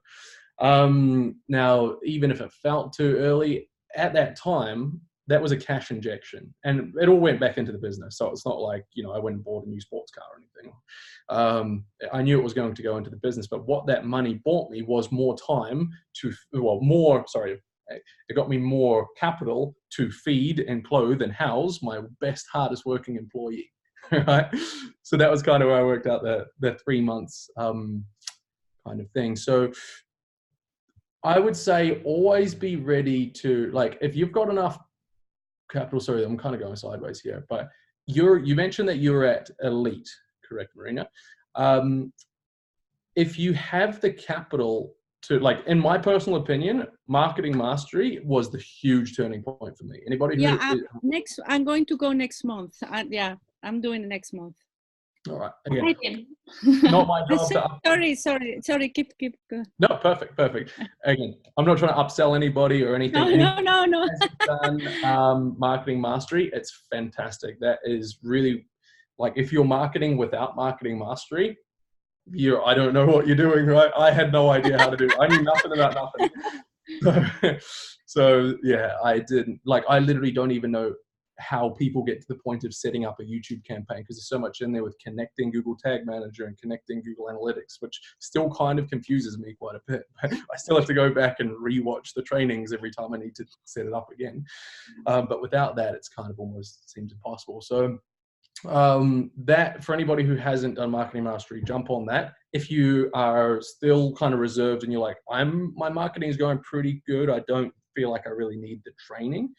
Now, even if it felt too early, at that time, that was a cash injection, and it all went back into the business. So it's not like, you know, I went and bought a new sports car or anything. I knew it was going to go into the business, but what that money bought me was more time to, it got me more capital to feed and clothe and house my best, hardest working employee. Right? So that was kind of where I worked out the 3 months kind of thing. So I would say always be ready to, like, if you've got enough capital, sorry, I'm kind of going sideways here, but you mentioned that you're at elite, correct, Marina? If you have the capital to, like, in my personal opinion, marketing mastery was the huge turning point for me. Anybody? Yeah, I'm going to go next month. Yeah, I'm doing it next month. All right. Again, not my job. Sorry. Keep going. No, perfect. Again, I'm not trying to upsell anybody or anything. No. Done marketing mastery, it's fantastic. That is really, like, if you're marketing without marketing mastery, I don't know what you're doing, right? I had no idea how to do it. I knew nothing about nothing. So yeah, I didn't, like, I literally don't even know how people get to the point of setting up a YouTube campaign, because there's so much in there with connecting Google Tag Manager and connecting Google Analytics, which still kind of confuses me quite a bit. But I still have to go back and rewatch the trainings every time I need to set it up again. But without that, it's kind of almost seems impossible. So that, for anybody who hasn't done marketing mastery, jump on that. If you are still kind of reserved and you're like, my marketing is going pretty good, I don't feel like I really need the training.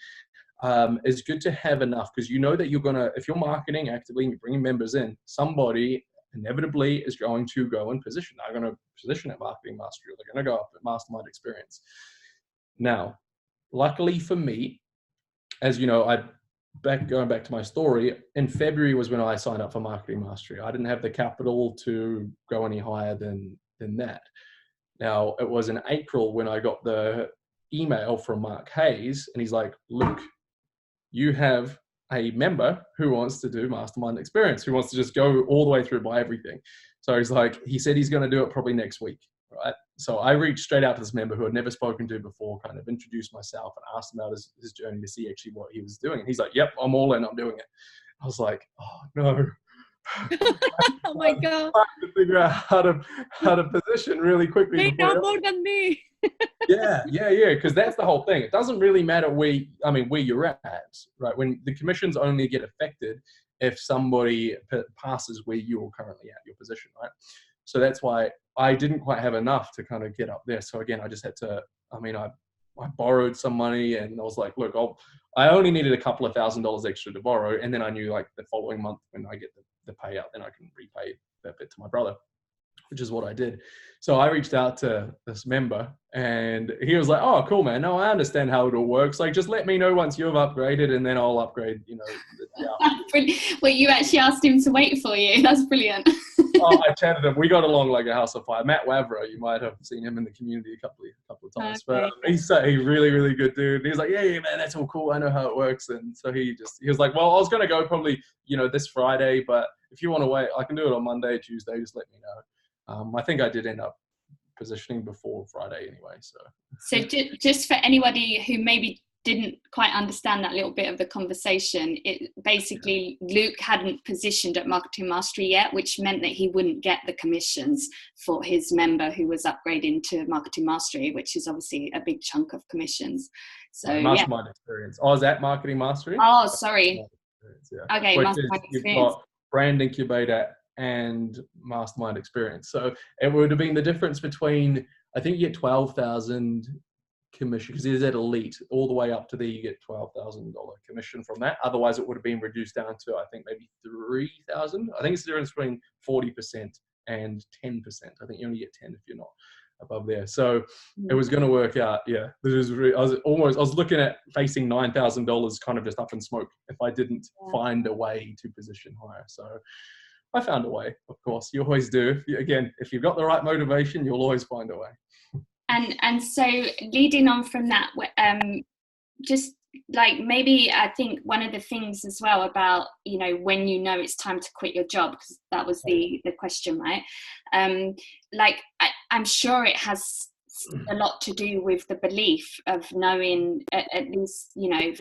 It's good to have enough, because you know that you're gonna, if you're marketing actively and you're bringing members in, somebody inevitably is going to go and position. They're going to position at marketing mastery, or they're going to go up at mastermind experience. Now, luckily for me, as you know, going back to my story, in February was when I signed up for marketing mastery. I didn't have the capital to go any higher than that. Now, it was in April when I got the email from Mark Hayes, and he's like, Luke, you have a member who wants to do mastermind experience, who wants to just go all the way through, buy everything. So he's like, he said he's going to do it probably next week, right? So I reached straight out to this member who I'd never spoken to before, kind of introduced myself and asked him about his journey to see actually what he was doing. And he's like, yep, I'm all in, I'm doing it. I was like, oh no. Oh my God. To figure out how to position really quickly. They know more than me. Yeah. Because that's the whole thing. It doesn't really matter where you're at, right? When the commissions only get affected if somebody passes where you're currently at, your position, right? So that's why I didn't quite have enough to kind of get up there. So again, I just had to, I borrowed some money, and I was like, look, I only needed a couple of $1,000s extra to borrow. And then I knew, like, the following month when I get the payout, then I can repay that bit to my brother, which is what I did. So I reached out to this member, and he was like, oh, cool, man. No, I understand how it all works. Like, just let me know once you've upgraded, and then I'll upgrade, Well, you actually asked him to wait for you. That's brilliant. Oh, I chatted him. We got along like a house of fire. Matt Wavro, you might have seen him in the community a couple of times. Okay. But he's really, really good dude. He's like, yeah, man, that's all cool. I know how it works. And so he was like, well, I was going to go probably, this Friday, but if you want to wait, I can do it on Monday, Tuesday. Just let me know. I think I did end up positioning before Friday anyway. So just for anybody who maybe didn't quite understand that little bit of the conversation, it basically, Luke hadn't positioned at marketing mastery yet, which meant that he wouldn't get the commissions for his member who was upgrading to marketing mastery, which is obviously a big chunk of commissions. So mastermind experience. I was at marketing mastery. Oh, sorry. Yeah. Okay, mastermind experience. You've got brand incubator and mastermind experience. So it would have been the difference between, I think you get 12,000 commission, because it is at elite, all the way up to there you get $12,000 commission from that. Otherwise it would have been reduced down to, I think, maybe 3,000. I think it's the difference between 40% and 10%. I think you only get 10 if you're not above there. So it was going to work out. Yeah, I was looking at facing $9,000 kind of just up in smoke if I didn't find a way to position higher. So I found a way, of course. You always do. If you've got the right motivation, you'll always find a way. And so leading on from that, just like maybe I think one of the things as well about, when it's time to quit your job, because that was the question, right? Like I'm sure it has a lot to do with the belief of knowing, at least,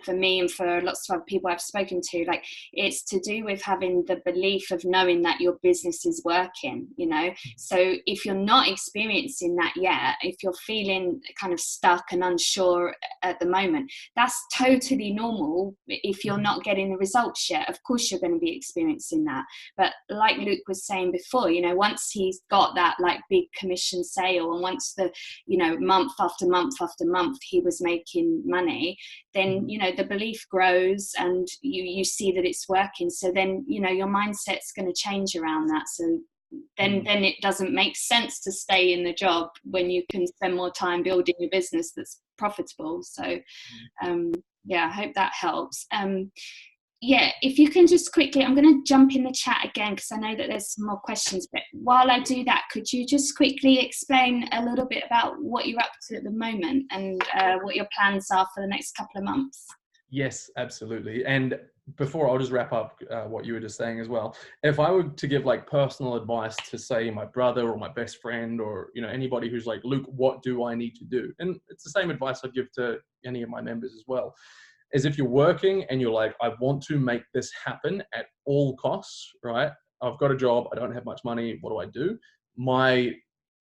for me and for lots of other people I've spoken to, like it's to do with having the belief of knowing that your business is working, so if you're not experiencing that yet, if you're feeling kind of stuck and unsure at the moment, that's totally normal. If you're not getting the results yet, of course you're going to be experiencing that. But like Luke was saying before, once he's got that like big commission sale, and once the month after month after month he was making money, then the belief grows and you see that it's working. So then your mindset's going to change around that. So then it doesn't make sense to stay in the job when you can spend more time building your business that's profitable. So I hope that helps. If you can just quickly, I'm going to jump in the chat again because I know that there's some more questions, but while I do that, could you just quickly explain a little bit about what you're up to at the moment and what your plans are for the next couple of months? Yes, absolutely. And before, I'll just wrap up what you were just saying as well. If I were to give like personal advice to, say, my brother or my best friend, or anybody who's like, Luke, what do I need to do? And it's the same advice I'd give to any of my members as well. Is if you're working and you're like, I want to make this happen at all costs, right? I've got a job, I don't have much money, what do I do? My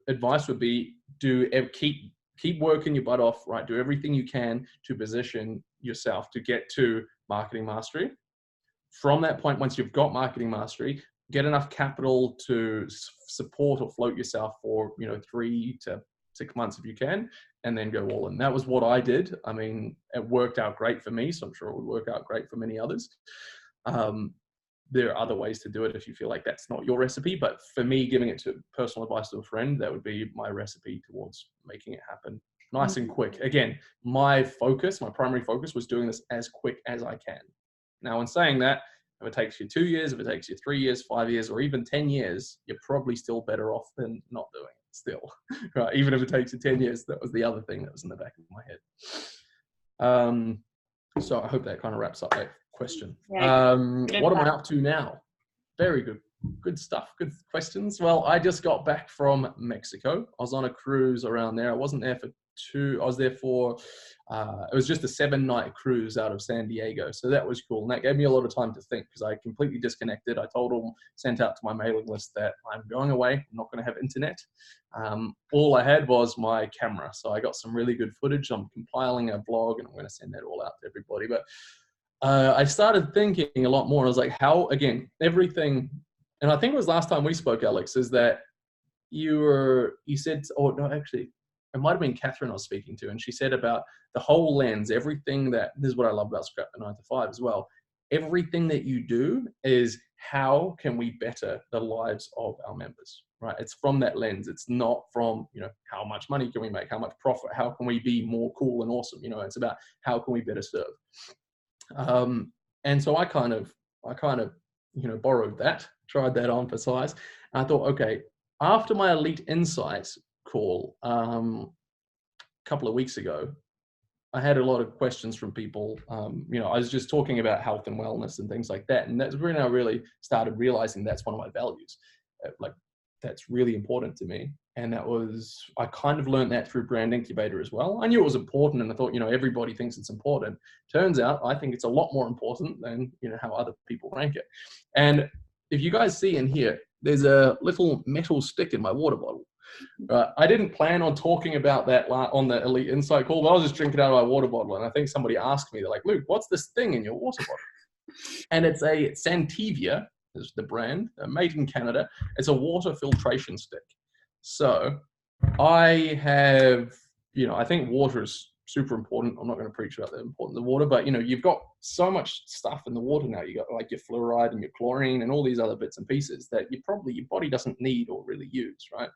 advice would be keep working your butt off, right? Do everything you can to position yourself to get to marketing mastery. From that point, once you've got marketing mastery, get enough capital to support or float yourself for 3 to 6 months if you can, and then go all in. That was what I did. I mean, it worked out great for me, so I'm sure it would work out great for many others. There are other ways to do it if you feel like that's not your recipe, but for me, giving it to personal advice to a friend, that would be my recipe towards making it happen nice and quick. Again, my primary focus was doing this as quick as I can. Now, in saying that, if it takes you 2 years, if it takes you 3 years, 5 years, or even 10 years, you're probably still better off than not doing it still, right? Even if it takes you 10 years, that was the other thing that was in the back of my head. So I hope that kind of wraps up that question. What am I up to now? Very good. Good stuff. Good questions. Well, I just got back from Mexico. I was on a cruise around there. I wasn't there for I was there for, it was just a 7-night cruise out of San Diego. So that was cool. And that gave me a lot of time to think because I completely disconnected. I sent out to my mailing list that I'm going away. I'm not going to have internet. All I had was my camera. So I got some really good footage. I'm compiling a blog and I'm going to send that all out to everybody. But I started thinking a lot more. I was like, everything, and I think it was last time we spoke, Alex, is that you said, it might have been Catherine I was speaking to, and she said about the whole lens, this is what I love about Scrap the 9 to 5 as well. Everything that you do is how can we better the lives of our members, right? It's from that lens. It's not from, how much money can we make, how much profit, how can we be more cool and awesome? It's about how can we better serve. And so I kind of, borrowed that, tried that on for size. And I thought, okay, after my Elite Insights call a couple of weeks ago, I had a lot of questions from people. I was just talking about health and wellness and things like that. And that's when I really started realizing that's one of my values. That's really important to me. And I kind of learned that through Brand Incubator as well. I knew it was important and I thought, everybody thinks it's important. Turns out, I think it's a lot more important than, how other people rank it. And if you guys see in here, there's a little metal stick in my water bottle. I didn't plan on talking about that on the Elite Insight call, but I was just drinking out of my water bottle. And I think somebody asked me, they're like, Luke, what's this thing in your water bottle? And it's a Santivia, is the brand, made in Canada. It's a water filtration stick. So I have, I think water is super important. I'm not going to preach about the importance of water, but you've got so much stuff in the water now. You got like your fluoride and your chlorine and all these other bits and pieces that your body doesn't need or really use, right?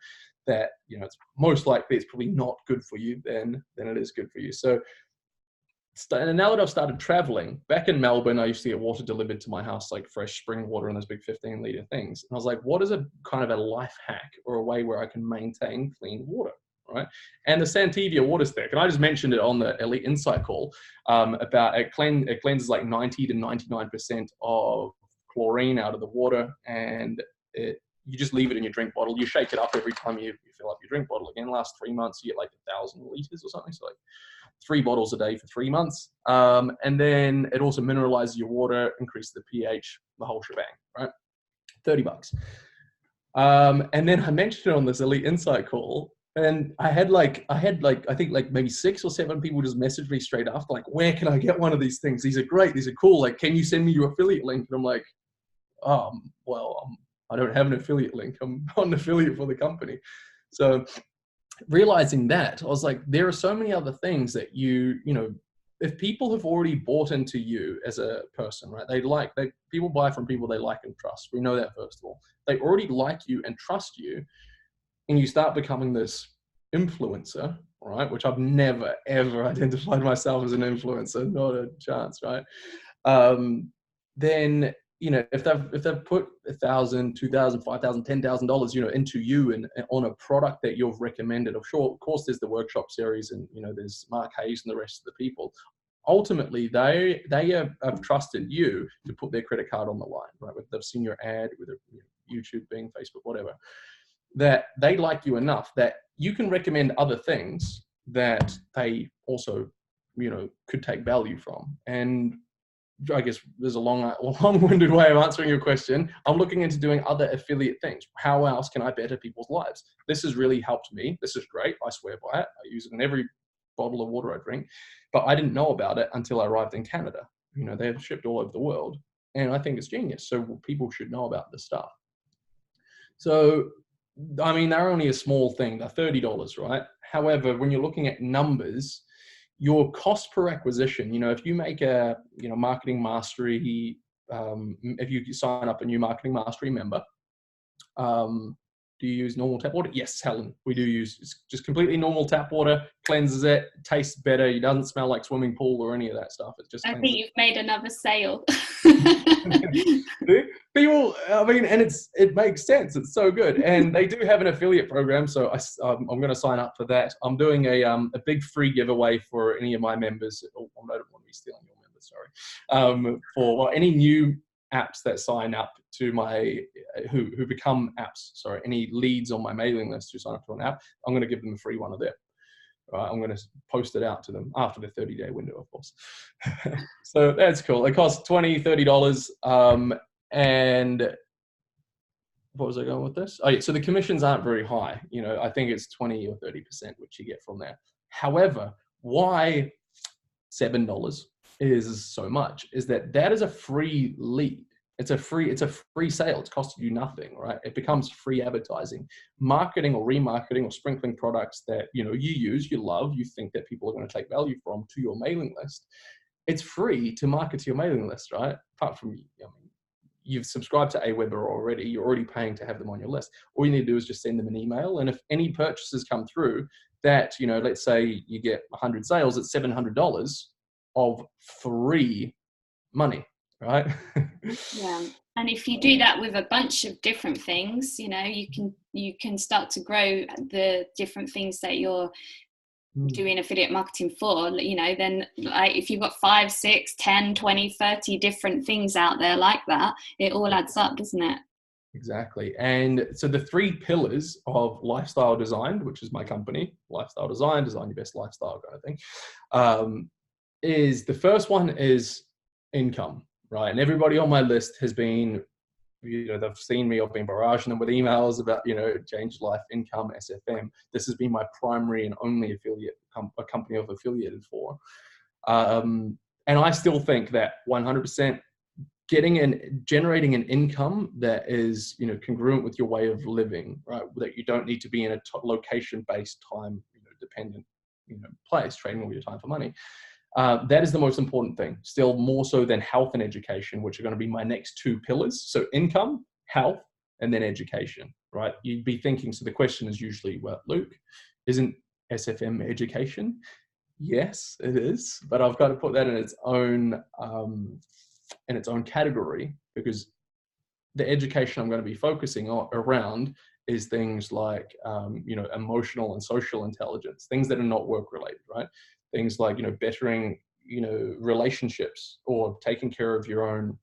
That, it's most likely it's probably not good for you than it is good for you. So and now that I've started traveling, back in Melbourne, I used to get water delivered to my house, like fresh spring water in those big 15-liter things. And I was like, what is a kind of a life hack or a way where I can maintain clean water, right? And the Santivia water stick, and I just mentioned it on the Elite Insight call, about it cleanses like 90 to 99% of chlorine out of the water, and you just leave it in your drink bottle. You shake it up every time you fill up your drink bottle. Again, last 3 months, you get like 1,000 liters or something. So like 3 bottles a day for 3 months. And then it also mineralizes your water, increases the pH, the whole shebang, right? $30. And then I mentioned it on this Elite Insight call, and I had I think like maybe 6 or 7 people just message me straight after, like, where can I get one of these things? These are great. These are cool. Like, can you send me your affiliate link? And I'm like, I don't have an affiliate link. I'm not an affiliate for the company. So realizing that, I was like, there are so many other things that you know, if people have already bought into you as a person, right? People buy from people they like and trust. We know that, first of all. They already like you and trust you, and you start becoming this influencer, right? Which I've never, ever identified myself as an influencer, not a chance, right? Then, you know, if they've put $1,000, $2,000, $5,000, $10,000, you know, into you and on a product that you've recommended, of course, there's the workshop series, and, you know, there's Mark Hayes and the rest of the people. Ultimately, they have trusted you to put their credit card on the line, right? They've seen your ad, whether YouTube, Bing, Facebook, whatever, that they like you enough that you can recommend other things that they also, you know, could take value from. And I guess there's a long-winded way of answering your question. I'm looking into doing other affiliate things. How else can I better people's lives? This has really helped me. This is great. I swear by it. I use it in every bottle of water I drink, but I didn't know about it until I arrived in Canada. You know, they're shipped all over the world, and I think it's genius. So people should know about this stuff. So, I mean, they're only a small thing. They're $30, right? However, when you're looking at numbers, your cost per acquisition, you know, if you make a, you know, marketing mastery, if you sign up a new marketing mastery member, do you use normal tap water? Yes, Helen, we do use just completely normal tap water, cleanses it, tastes better. It doesn't smell like swimming pool or any of that stuff. It just I think you've made another sale. People, I mean, and it makes sense. It's so good. And they do have an affiliate program. So I'm going to sign up for that. I'm doing a big free giveaway for any of my members. Oh, I don't want to be stealing your members, sorry. For any new apps that sign up to my, who become apps, sorry, any leads on my mailing list who sign up to an app, I'm going to give them a free one of them. I'm going to post it out to them after the 30-day window, of course. So that's cool. It costs $20, $30. And what was I going with this? Oh, yeah, so the commissions aren't very high. You know, I think it's 20 or 30%, which you get from there. However, why $7 is so much is that is a free lead. It's a free sale. It's costed you nothing, right? It becomes free advertising. Marketing or remarketing or sprinkling products that, you know, you use, you love, you think that people are going to take value from to your mailing list. It's free to market to your mailing list, right? Apart from, I mean, you've subscribed to Aweber already. You're already paying to have them on your list. All you need to do is just send them an email. And if any purchases come through that, you know, let's say you get 100 sales, it's $700 of free money, right? Yeah. And if you do that with a bunch of different things, you know, you can start to grow the different things that you're doing affiliate marketing for, you know, then like if you've got 5, 6, 10, 20, 30 different things out there like that, it all adds up, doesn't it? Exactly. And so the 3 pillars of lifestyle design, which is my company, lifestyle design your best lifestyle kind of thing, is the first one is income, right? And everybody on my list has been, you know, they've seen me, I've been barraging them with emails about, you know, Change Life Income, SFM. This has been my primary and only affiliate, a company I've affiliated for. And I still think that 100% generating an income that is, you know, congruent with your way of living, right? That you don't need to be in a location-based time, you know, dependent, you know, place, trading all your time for money. That is the most important thing, still more so than health and education, which are going to be my next 2 pillars. So income, health, and then education, right? You'd be thinking, so the question is usually, well, Luke, isn't SFM education? yes, it is, but I've got to put that in its own category, because the education I'm going to be focusing around is things like, emotional and social intelligence, things that are not work related, right? Things like, bettering, relationships, or taking care of your own,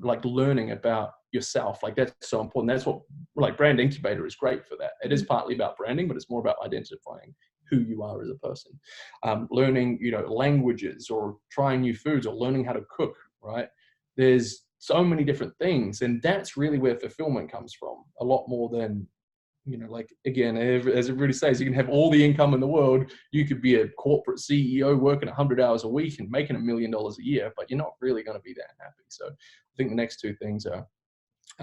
like learning about yourself. Like that's so important. That's what, like, Brand Incubator is great for that. It is partly about branding, but it's more about identifying who you are as a person. Learning, languages, or trying new foods, or learning how to cook, right? There's so many different things, and that's really where fulfillment comes from, a lot more than, like, again, as everybody says, you can have all the income in the world, you could be a corporate CEO working 100 hours a week and making $1 million a year, but you're not really going to be that happy. So I think the next two things are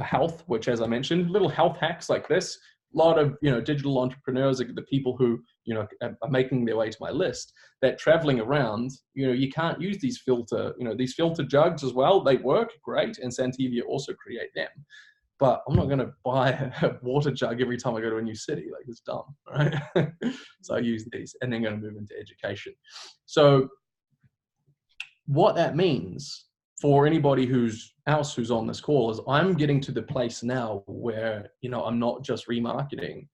health, which, as I mentioned, little health hacks like this. A lot of, digital entrepreneurs, are the people who, are making their way to my list, that traveling around, you can't use these filter jugs as well. They work great, and Santivia also create them. But I'm not going to buy a water jug every time I go to a new city. Like, it's dumb, right? So I use these, and then going to move into education. So what that means for anybody who's on this call is, I'm getting to the place now where, I'm not just remarketing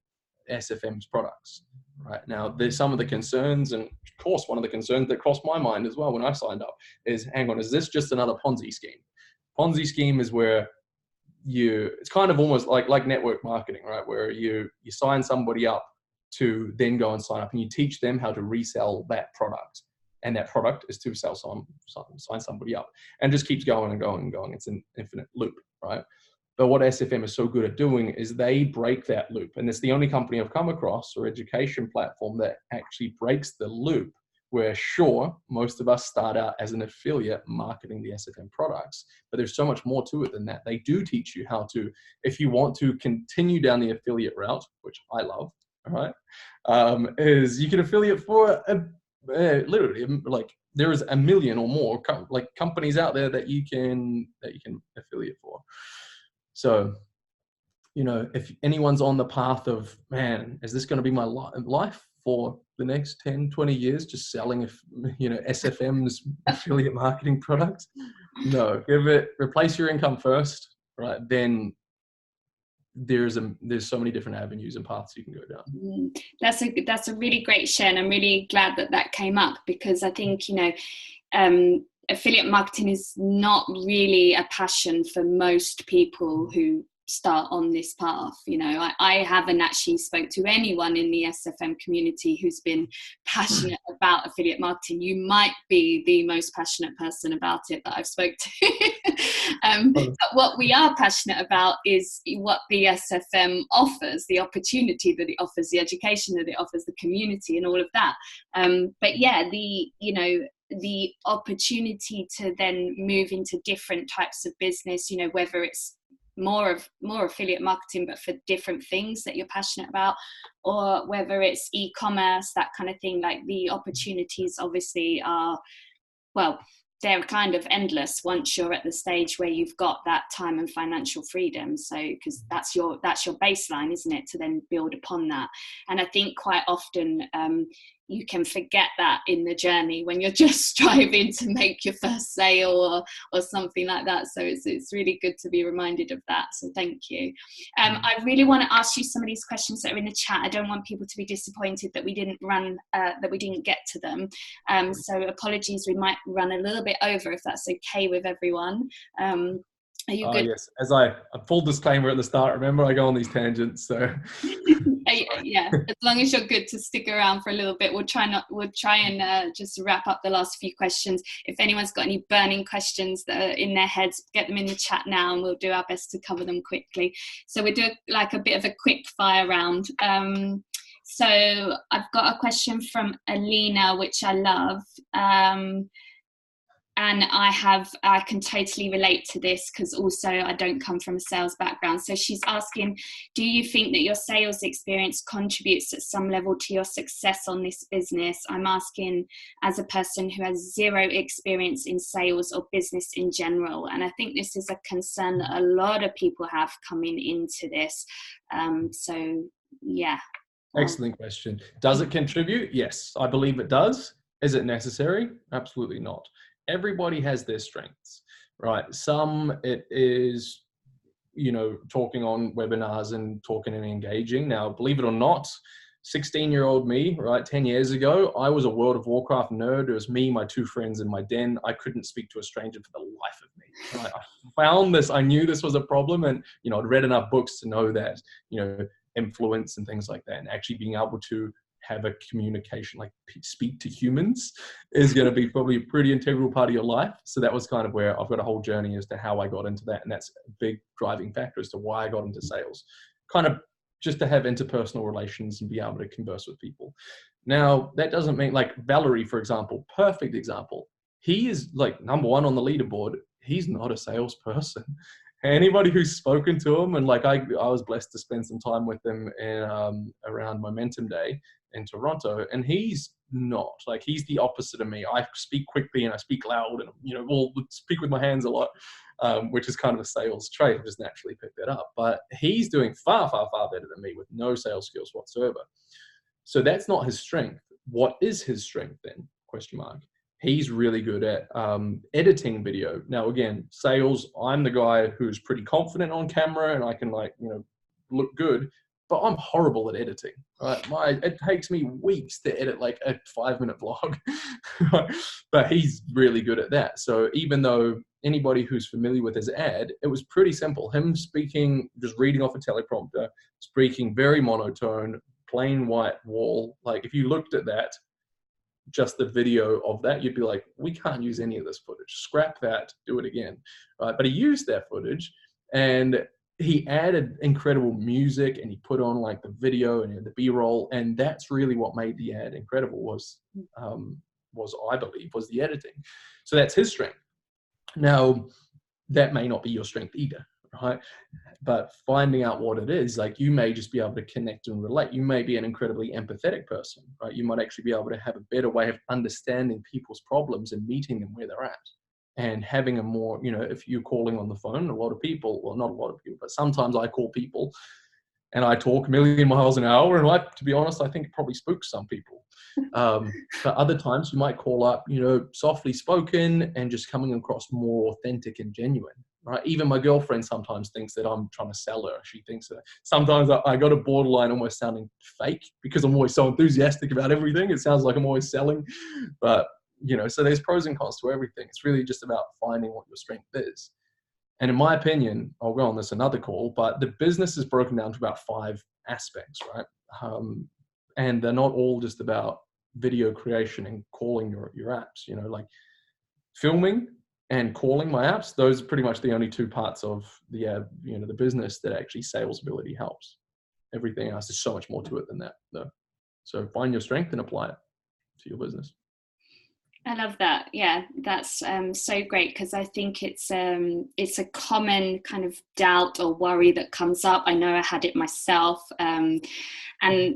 SFM's products. Right now, there's some of the concerns, and of course, one of the concerns that crossed my mind as well when I signed up is, hang on, is this just another Ponzi scheme? Ponzi scheme is where it's kind of almost like network marketing, right? Where you sign somebody up to then go and sign up, and you teach them how to resell that product. And that product is to sign somebody up, and just keeps going and going and going. It's an infinite loop, right? But what SFM is so good at doing is they break that loop. And it's the only company I've come across, or education platform, that actually breaks the loop, where, sure, most of us start out as an affiliate marketing the SFM products, but there's so much more to it than that. They do teach you how to, if you want to continue down the affiliate route, which I love, all right, is you can affiliate for literally, like, there is 1 million or more companies out there that you can affiliate for. So, if anyone's on the path of, man, is this going to be my life for the next 10, 20 years, just selling, SFM's affiliate marketing products? No, replace your income first, right? Then there's so many different avenues and paths you can go down. That's a really great share, and I'm really glad that came up, because I think, affiliate marketing is not really a passion for most people who start on this path. I haven't actually spoke to anyone in the SFM community who's been passionate about affiliate marketing. You might be the most passionate person about it that I've spoke to. But what we are passionate about is what the SFM offers, the opportunity that it offers, the education that it offers, the community, and all of that. But yeah, the opportunity to then move into different types of business, whether it's more affiliate marketing, but for different things that you're passionate about, or whether it's e-commerce, that kind of thing. Like, the opportunities obviously are, well, they're kind of endless once you're at the stage where you've got that time and financial freedom. So, because that's your baseline, isn't it, to then build upon that. And I think quite often you can forget that in the journey when you're just striving to make your first sale or something like that. So it's really good to be reminded of that. So thank you. I really want to ask you some of these questions that are in the chat. I don't want people to be disappointed that we didn't get to them. So apologies, we might run a little bit over, if that's okay with everyone. Are you good? Yes, as a full disclaimer at the start, remember, I go on these tangents, so. Yeah, as long as you're good to stick around for a little bit, we'll try and just wrap up the last few questions. If anyone's got any burning questions that are in their heads, get them in the chat now, and we'll do our best to cover them quickly. So we'll do like a bit of a quick fire round. So I've got a question from Alina, which I love. And I can totally relate to this, because also I don't come from a sales background. So she's asking, do you think that your sales experience contributes at some level to your success on this business? I'm asking as a person who has zero experience in sales or business in general. And I think this is a concern that a lot of people have coming into this. So yeah. Excellent question. Does it contribute? Yes, I believe it does. Is it necessary? Absolutely not. Everybody has their strengths, right? Some it is, you know, talking on webinars and talking and engaging. Now, believe it or not, 16-year-old me, right, 10 years ago, I was a World of Warcraft nerd. It was me, my two friends in my den. I couldn't speak to a stranger for the life of me. Right? I found this, I knew this was a problem, and, you know, I'd read enough books to know that, you know, influence and things like that, and actually being able to have a communication, like speak to humans, is going to be probably a pretty integral part of your life. So that was kind of where I've got a whole journey as to how I got into that. And that's a big driving factor as to why I got into sales, kind of just to have interpersonal relations and be able to converse with people. Now, that doesn't mean, like Valerie, for example, perfect example. He is like number one on the leaderboard. He's not a salesperson. Anybody who's spoken to him, and like I was blessed to spend some time with him in, around Momentum Day in Toronto, and he's not, like, he's the opposite of me. I speak quickly and I speak loud, and, you know, will speak with my hands a lot, which is kind of a sales trait. I've just naturally picked that up. But he's doing far, far, far better than me with no sales skills whatsoever. So that's not his strength. What is his strength then? Question mark. He's really good at editing video. Now, again, sales, I'm the guy who's pretty confident on camera and I can, like, you know, look good, but I'm horrible at editing. Right? It takes me weeks to edit like a 5-minute vlog, but he's really good at that. So even though anybody who's familiar with his ad, it was pretty simple. Him speaking, just reading off a teleprompter, speaking very monotone, plain white wall. Like if you looked at that, just the video of that, you'd be like, we can't use any of this footage. Scrap that, do it again. But he used that footage and he added incredible music and he put on like the video and the B-roll. And that's really what made the ad incredible was I believe, was the editing. So that's his strength. Now, that may not be your strength either, right? But finding out what it is, like you may just be able to connect and relate. You may be an incredibly empathetic person, right? You might actually be able to have a better way of understanding people's problems and meeting them where they're at. And having a more, you know, if you're calling on the phone, a lot of people, well, not a lot of people, but sometimes I call people and I talk a million miles an hour. And to be honest, I think it probably spooks some people. But other times you might call up, you know, softly spoken and just coming across more authentic and genuine, right? Even my girlfriend sometimes thinks that I'm trying to sell her. She thinks that sometimes I got a borderline almost sounding fake because I'm always so enthusiastic about everything. It sounds like I'm always selling, but you know, so there's pros and cons to everything. It's really just about finding what your strength is. And in my opinion, I'll go on this another call, but the business is broken down to about 5 aspects, right? And they're not all just about video creation and calling your apps, you know, like filming and calling my apps. Those are pretty much the only 2 parts of the, you know, the business that actually sales ability helps. Everything else is so much more to it than that though. So find your strength and apply it to your business. I love that. Yeah, that's so great, because I think it's a common kind of doubt or worry that comes up. I know I had it myself. And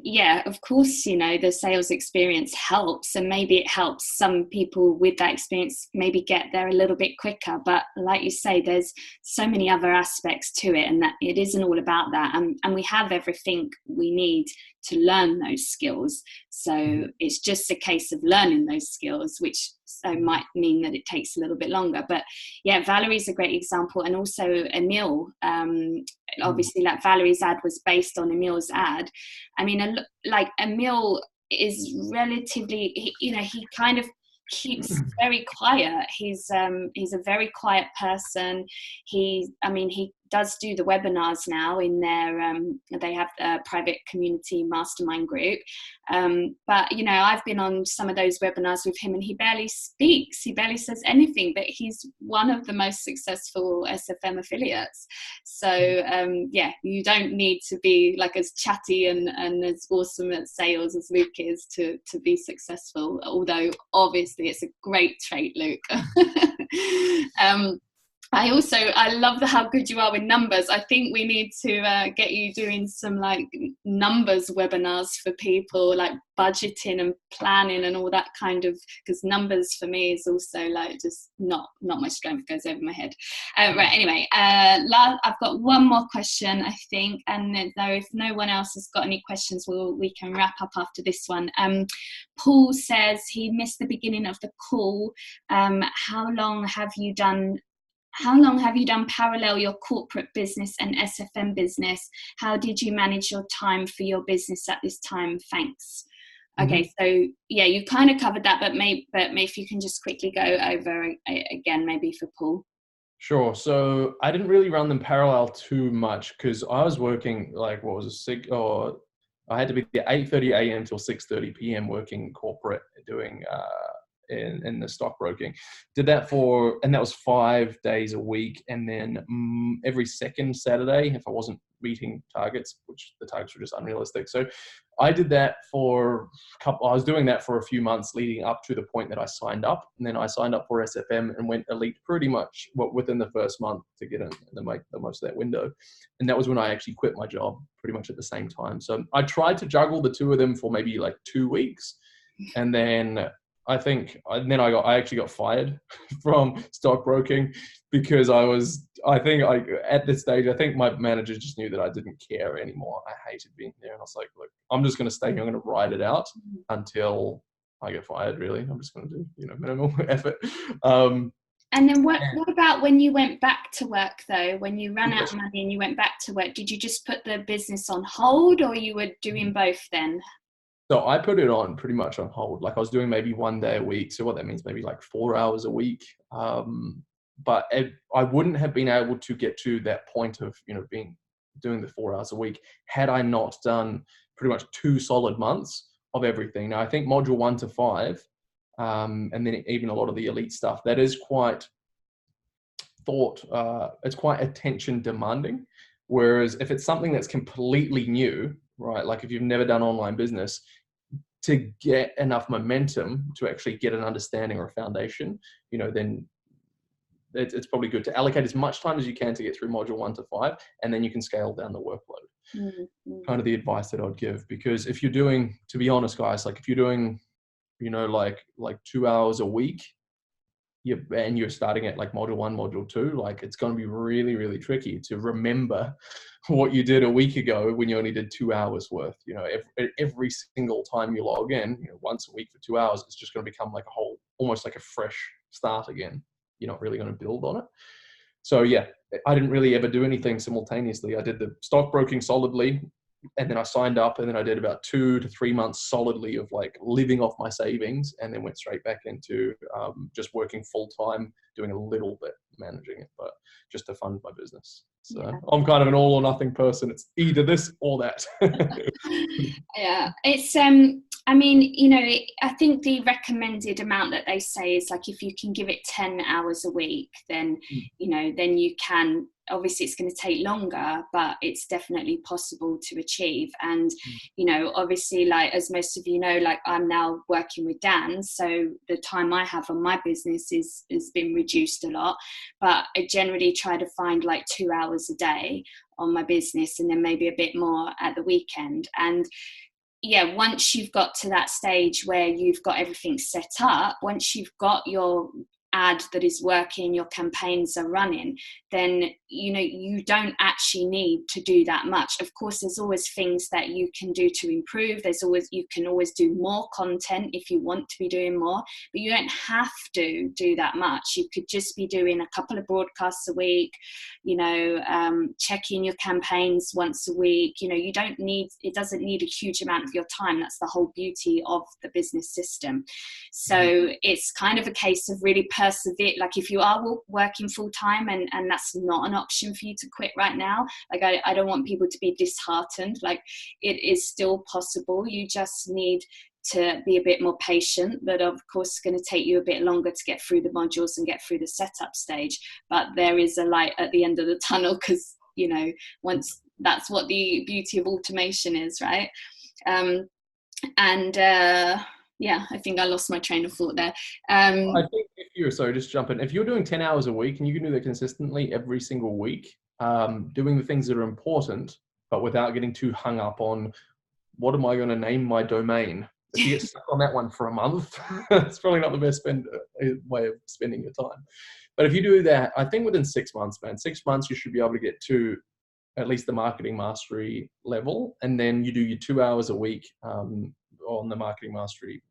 yeah, of course, you know, the sales experience helps, and maybe it helps some people with that experience maybe get there a little bit quicker. But like you say, there's so many other aspects to it, and that it isn't all about that. And we have everything we need to learn those skills. So it's just a case of learning those skills, which so might mean that it takes a little bit longer. But yeah, Valerie's a great example. And also Emil, obviously like Valerie's ad was based on Emil's ad. I mean, like Emil is relatively, you know, he kind of keeps very quiet. He's a very quiet person. He does do the webinars now in their they have a private community mastermind group, but you know, I've been on some of those webinars with him and he barely speaks, he barely says anything, but he's one of the most successful SFM affiliates. So yeah, you don't need to be like as chatty and as awesome at sales as Luke is to be successful, although obviously it's a great trait, Luke. I love how good you are with numbers. I think we need to get you doing some like numbers webinars for people, like budgeting and planning and all that kind of, because numbers for me is also like just not my strength, goes over my head. Right, anyway, I've got one more question, I think, and then though if no one else has got any questions, we can wrap up after this one. Paul says he missed the beginning of the call. How long have you done parallel your corporate business and SFM business? How did you manage your time for your business at this time? Thanks. Okay, so yeah, you kind of covered that, but maybe if you can just quickly go over again, maybe for Paul. Sure. So I didn't really run them parallel too much because I was working like, I had to be at 8:30 a.m. till 6:30 p.m. working corporate, doing in the stockbroking. Did that and that was 5 days a week. And then every second Saturday, if I wasn't meeting targets, which the targets were just unrealistic. So I did that I was doing that for a few months leading up to the point that I signed up. And then I signed up for SFM and went elite pretty much within the first month to get in and make the most of that window. And that was when I actually quit my job pretty much at the same time. So I tried to juggle the two of them for maybe like 2 weeks. And then I actually got fired from stockbroking because at this stage, I think my manager just knew that I didn't care anymore. I hated being there. And I was like, look, I'm just going to stay here. I'm going to ride it out until I get fired, really. I'm just going to do, minimal effort. And then what about when you went back to work though, when you ran out of money and you went back to work, did you just put the business on hold or you were doing both then? So I put it on pretty much on hold. Like I was doing maybe 1 day a week. So what that means, maybe like 4 hours a week. But I wouldn't have been able to get to that point of, doing the 4 hours a week had I not done pretty much 2 solid months of everything. Now I think module 1 to 5, and then even a lot of the elite stuff, that is quite it's quite attention demanding. Whereas if it's something that's completely new, right? Like if you've never done online business, to get enough momentum to actually get an understanding or a foundation, then it's probably good to allocate as much time as you can to get through module 1 to 5, and then you can scale down the workload. Kind of the advice that I'd give, because if you're doing, to be honest, guys, like if you're doing, like 2 hours a week, and you're starting at like module 1, module 2, like it's going to be really, really tricky to remember what you did a week ago when you only did 2 hours worth. Every single time you log in, once a week for 2 hours, it's just going to become like almost like a fresh start again. You're not really going to build on it. So yeah, I didn't really ever do anything simultaneously. I did the stockbroking solidly, and then I signed up, and then I did about 2 to 3 months solidly of like living off my savings, and then went straight back into just working full time, doing a little bit managing it, but just to fund my business. So yeah. I'm kind of an all or nothing person. It's either this or that. Yeah, it's I think the recommended amount that they say is like if you can give it 10 hours a week, then then you can. Obviously it's going to take longer, but it's definitely possible to achieve. And obviously, like as most of you know, like I'm now working with Dan, so the time I have on my business has been reduced a lot, but I generally try to find like 2 hours a day on my business, and then maybe a bit more at the weekend. And yeah, once you've got to that stage where you've got everything set up, once you've got your ad that is working, your campaigns are running, then you don't actually need to do that much. Of course, there's always things that you can do to improve. You can always do more content if you want to be doing more, but you don't have to do that much. You could just be doing a couple of broadcasts a week, checking your campaigns once a week. It doesn't need a huge amount of your time. That's the whole beauty of the business system. So it's kind of a case of really persevere. Like if you are working full time and that's not an option for you to quit right now, like I don't want people to be disheartened. Like it is still possible. You just need to be a bit more patient. But of course it's going to take you a bit longer to get through the modules and get through the setup stage, but there is a light at the end of the tunnel, because once that's what the beauty of automation is, right? Yeah, I think I lost my train of thought there. I think sorry, just jump in. If you're doing 10 hours a week and you can do that consistently every single week, doing the things that are important, but without getting too hung up on what am I going to name my domain? If you get stuck on that one for a month, it's probably not the best way of spending your time. But if you do that, I think within 6 months, man, 6 months, you should be able to get to at least the marketing mastery level. And then you do your 2 hours a week on the marketing mastery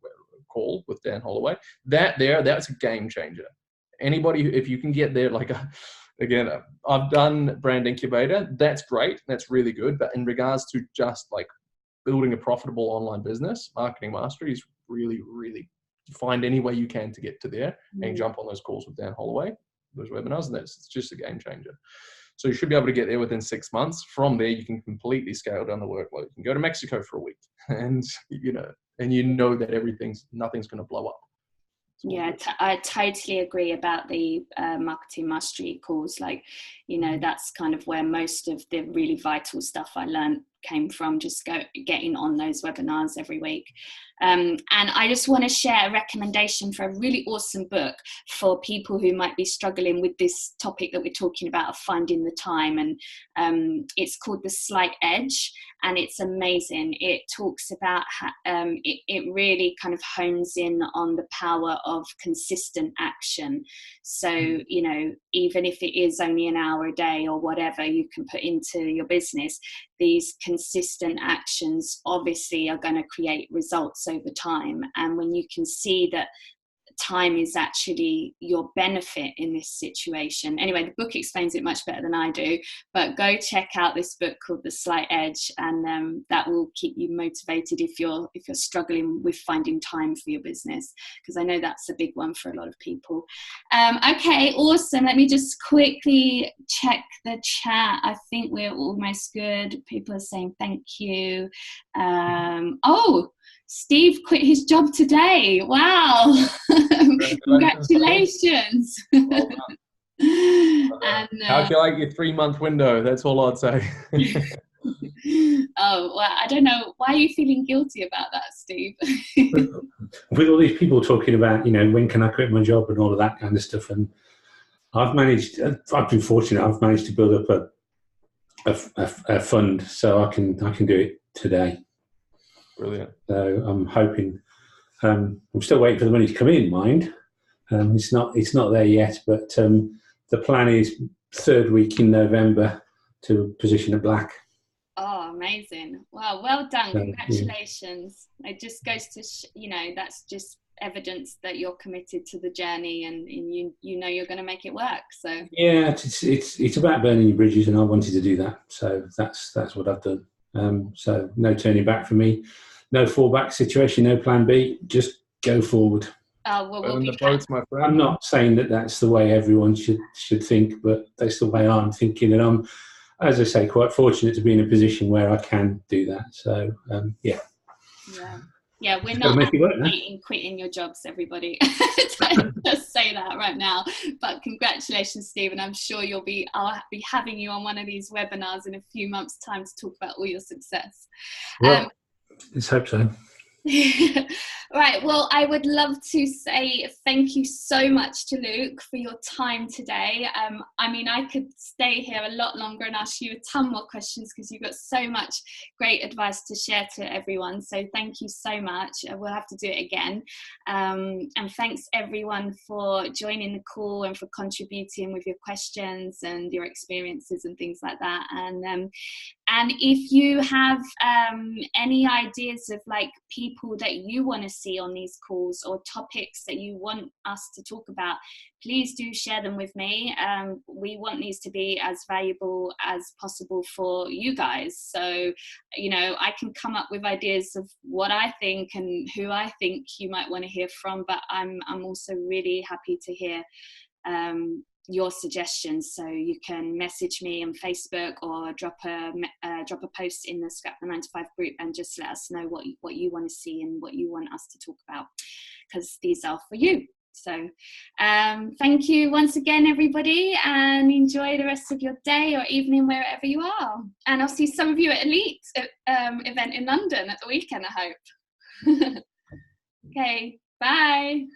call with Dan Holloway. That's a game changer. Anybody, if you can get there, again, I've done Brand Incubator. That's great. That's really good. But in regards to just like building a profitable online business, marketing mastery is really, really, find any way you can to get to there and jump on those calls with Dan Holloway, those webinars, and it's just a game changer. So you should be able to get there within 6 months. From there, you can completely scale down the workload. You can go to Mexico for a week, and you know that nothing's going to blow up. Yeah, I totally agree about the marketing mastery calls. That's kind of where most of the really vital stuff I learned came from, just getting on those webinars every week. And I just want to share a recommendation for a really awesome book for people who might be struggling with this topic that we're talking about of finding the time. And it's called The Slight Edge, and it's amazing. It talks about it really kind of hones in on the power of consistent action. So, even if it is only an hour a day or whatever you can put into your business, these consistent actions obviously are going to create results over time. And when you can see that time is actually your benefit in this situation. Anyway, the book explains it much better than I do, but go check out this book called The Slight Edge, and that will keep you motivated if you're struggling with finding time for your business, because I know that's a big one for a lot of people. Okay, awesome. Let me just quickly check the chat. I think we're almost good. People are saying thank you. Steve quit his job today. Wow. Congratulations. And, how do you like your 3-month window? That's all I'd say. Oh, well, I don't know. Why are you feeling guilty about that, Steve? With all these people talking about, when can I quit my job and all of that kind of stuff. And I've been fortunate. I've managed to build up a fund so I can do it today. Brilliant. So I'm hoping. I'm still waiting for the money to come in. Mind, it's not there yet. But the plan is 3rd week in November to position at black. Oh, amazing! Wow, well done. Congratulations. Yeah. It just goes to that's just evidence that you're committed to the journey, and you're going to make it work. So yeah, it's about burning your bridges, and I wanted to do that. So that's what I've done. So no turning back for me. No fallback situation, no plan B, just go forward. I'm not saying that that's the way everyone should think, but that's the way I'm thinking. And I'm, as I say, quite fortunate to be in a position where I can do that. So, yeah. Yeah, we're not advocating quitting your jobs, everybody. Don't just say that right now. But congratulations, Steve, and I'm sure I'll be having you on one of these webinars in a few months' time to talk about all your success. Well, let's hope so. Right, well, I would love to say thank you so much to Luke for your time today. I could stay here a lot longer and ask you a ton more questions because you've got so much great advice to share to everyone. So thank you so much. We'll have to do it again. And thanks everyone for joining the call and for contributing with your questions and your experiences and things like that. And if you have any ideas of people that you want to see on these calls or topics that you want us to talk about, please do share them with me. We want these to be as valuable as possible for you guys. So, I can come up with ideas of what I think and who I think you might want to hear from, but I'm also really happy to hear your suggestions. So you can message me on Facebook or drop a post in the Scrap the 9 to 5 group and just let us know what you want to see and what you want us to talk about, because these are for you. So thank you once again, everybody, and enjoy the rest of your day or evening wherever you are. And I'll see some of you at Elite event in London at the weekend, I hope. Okay, bye.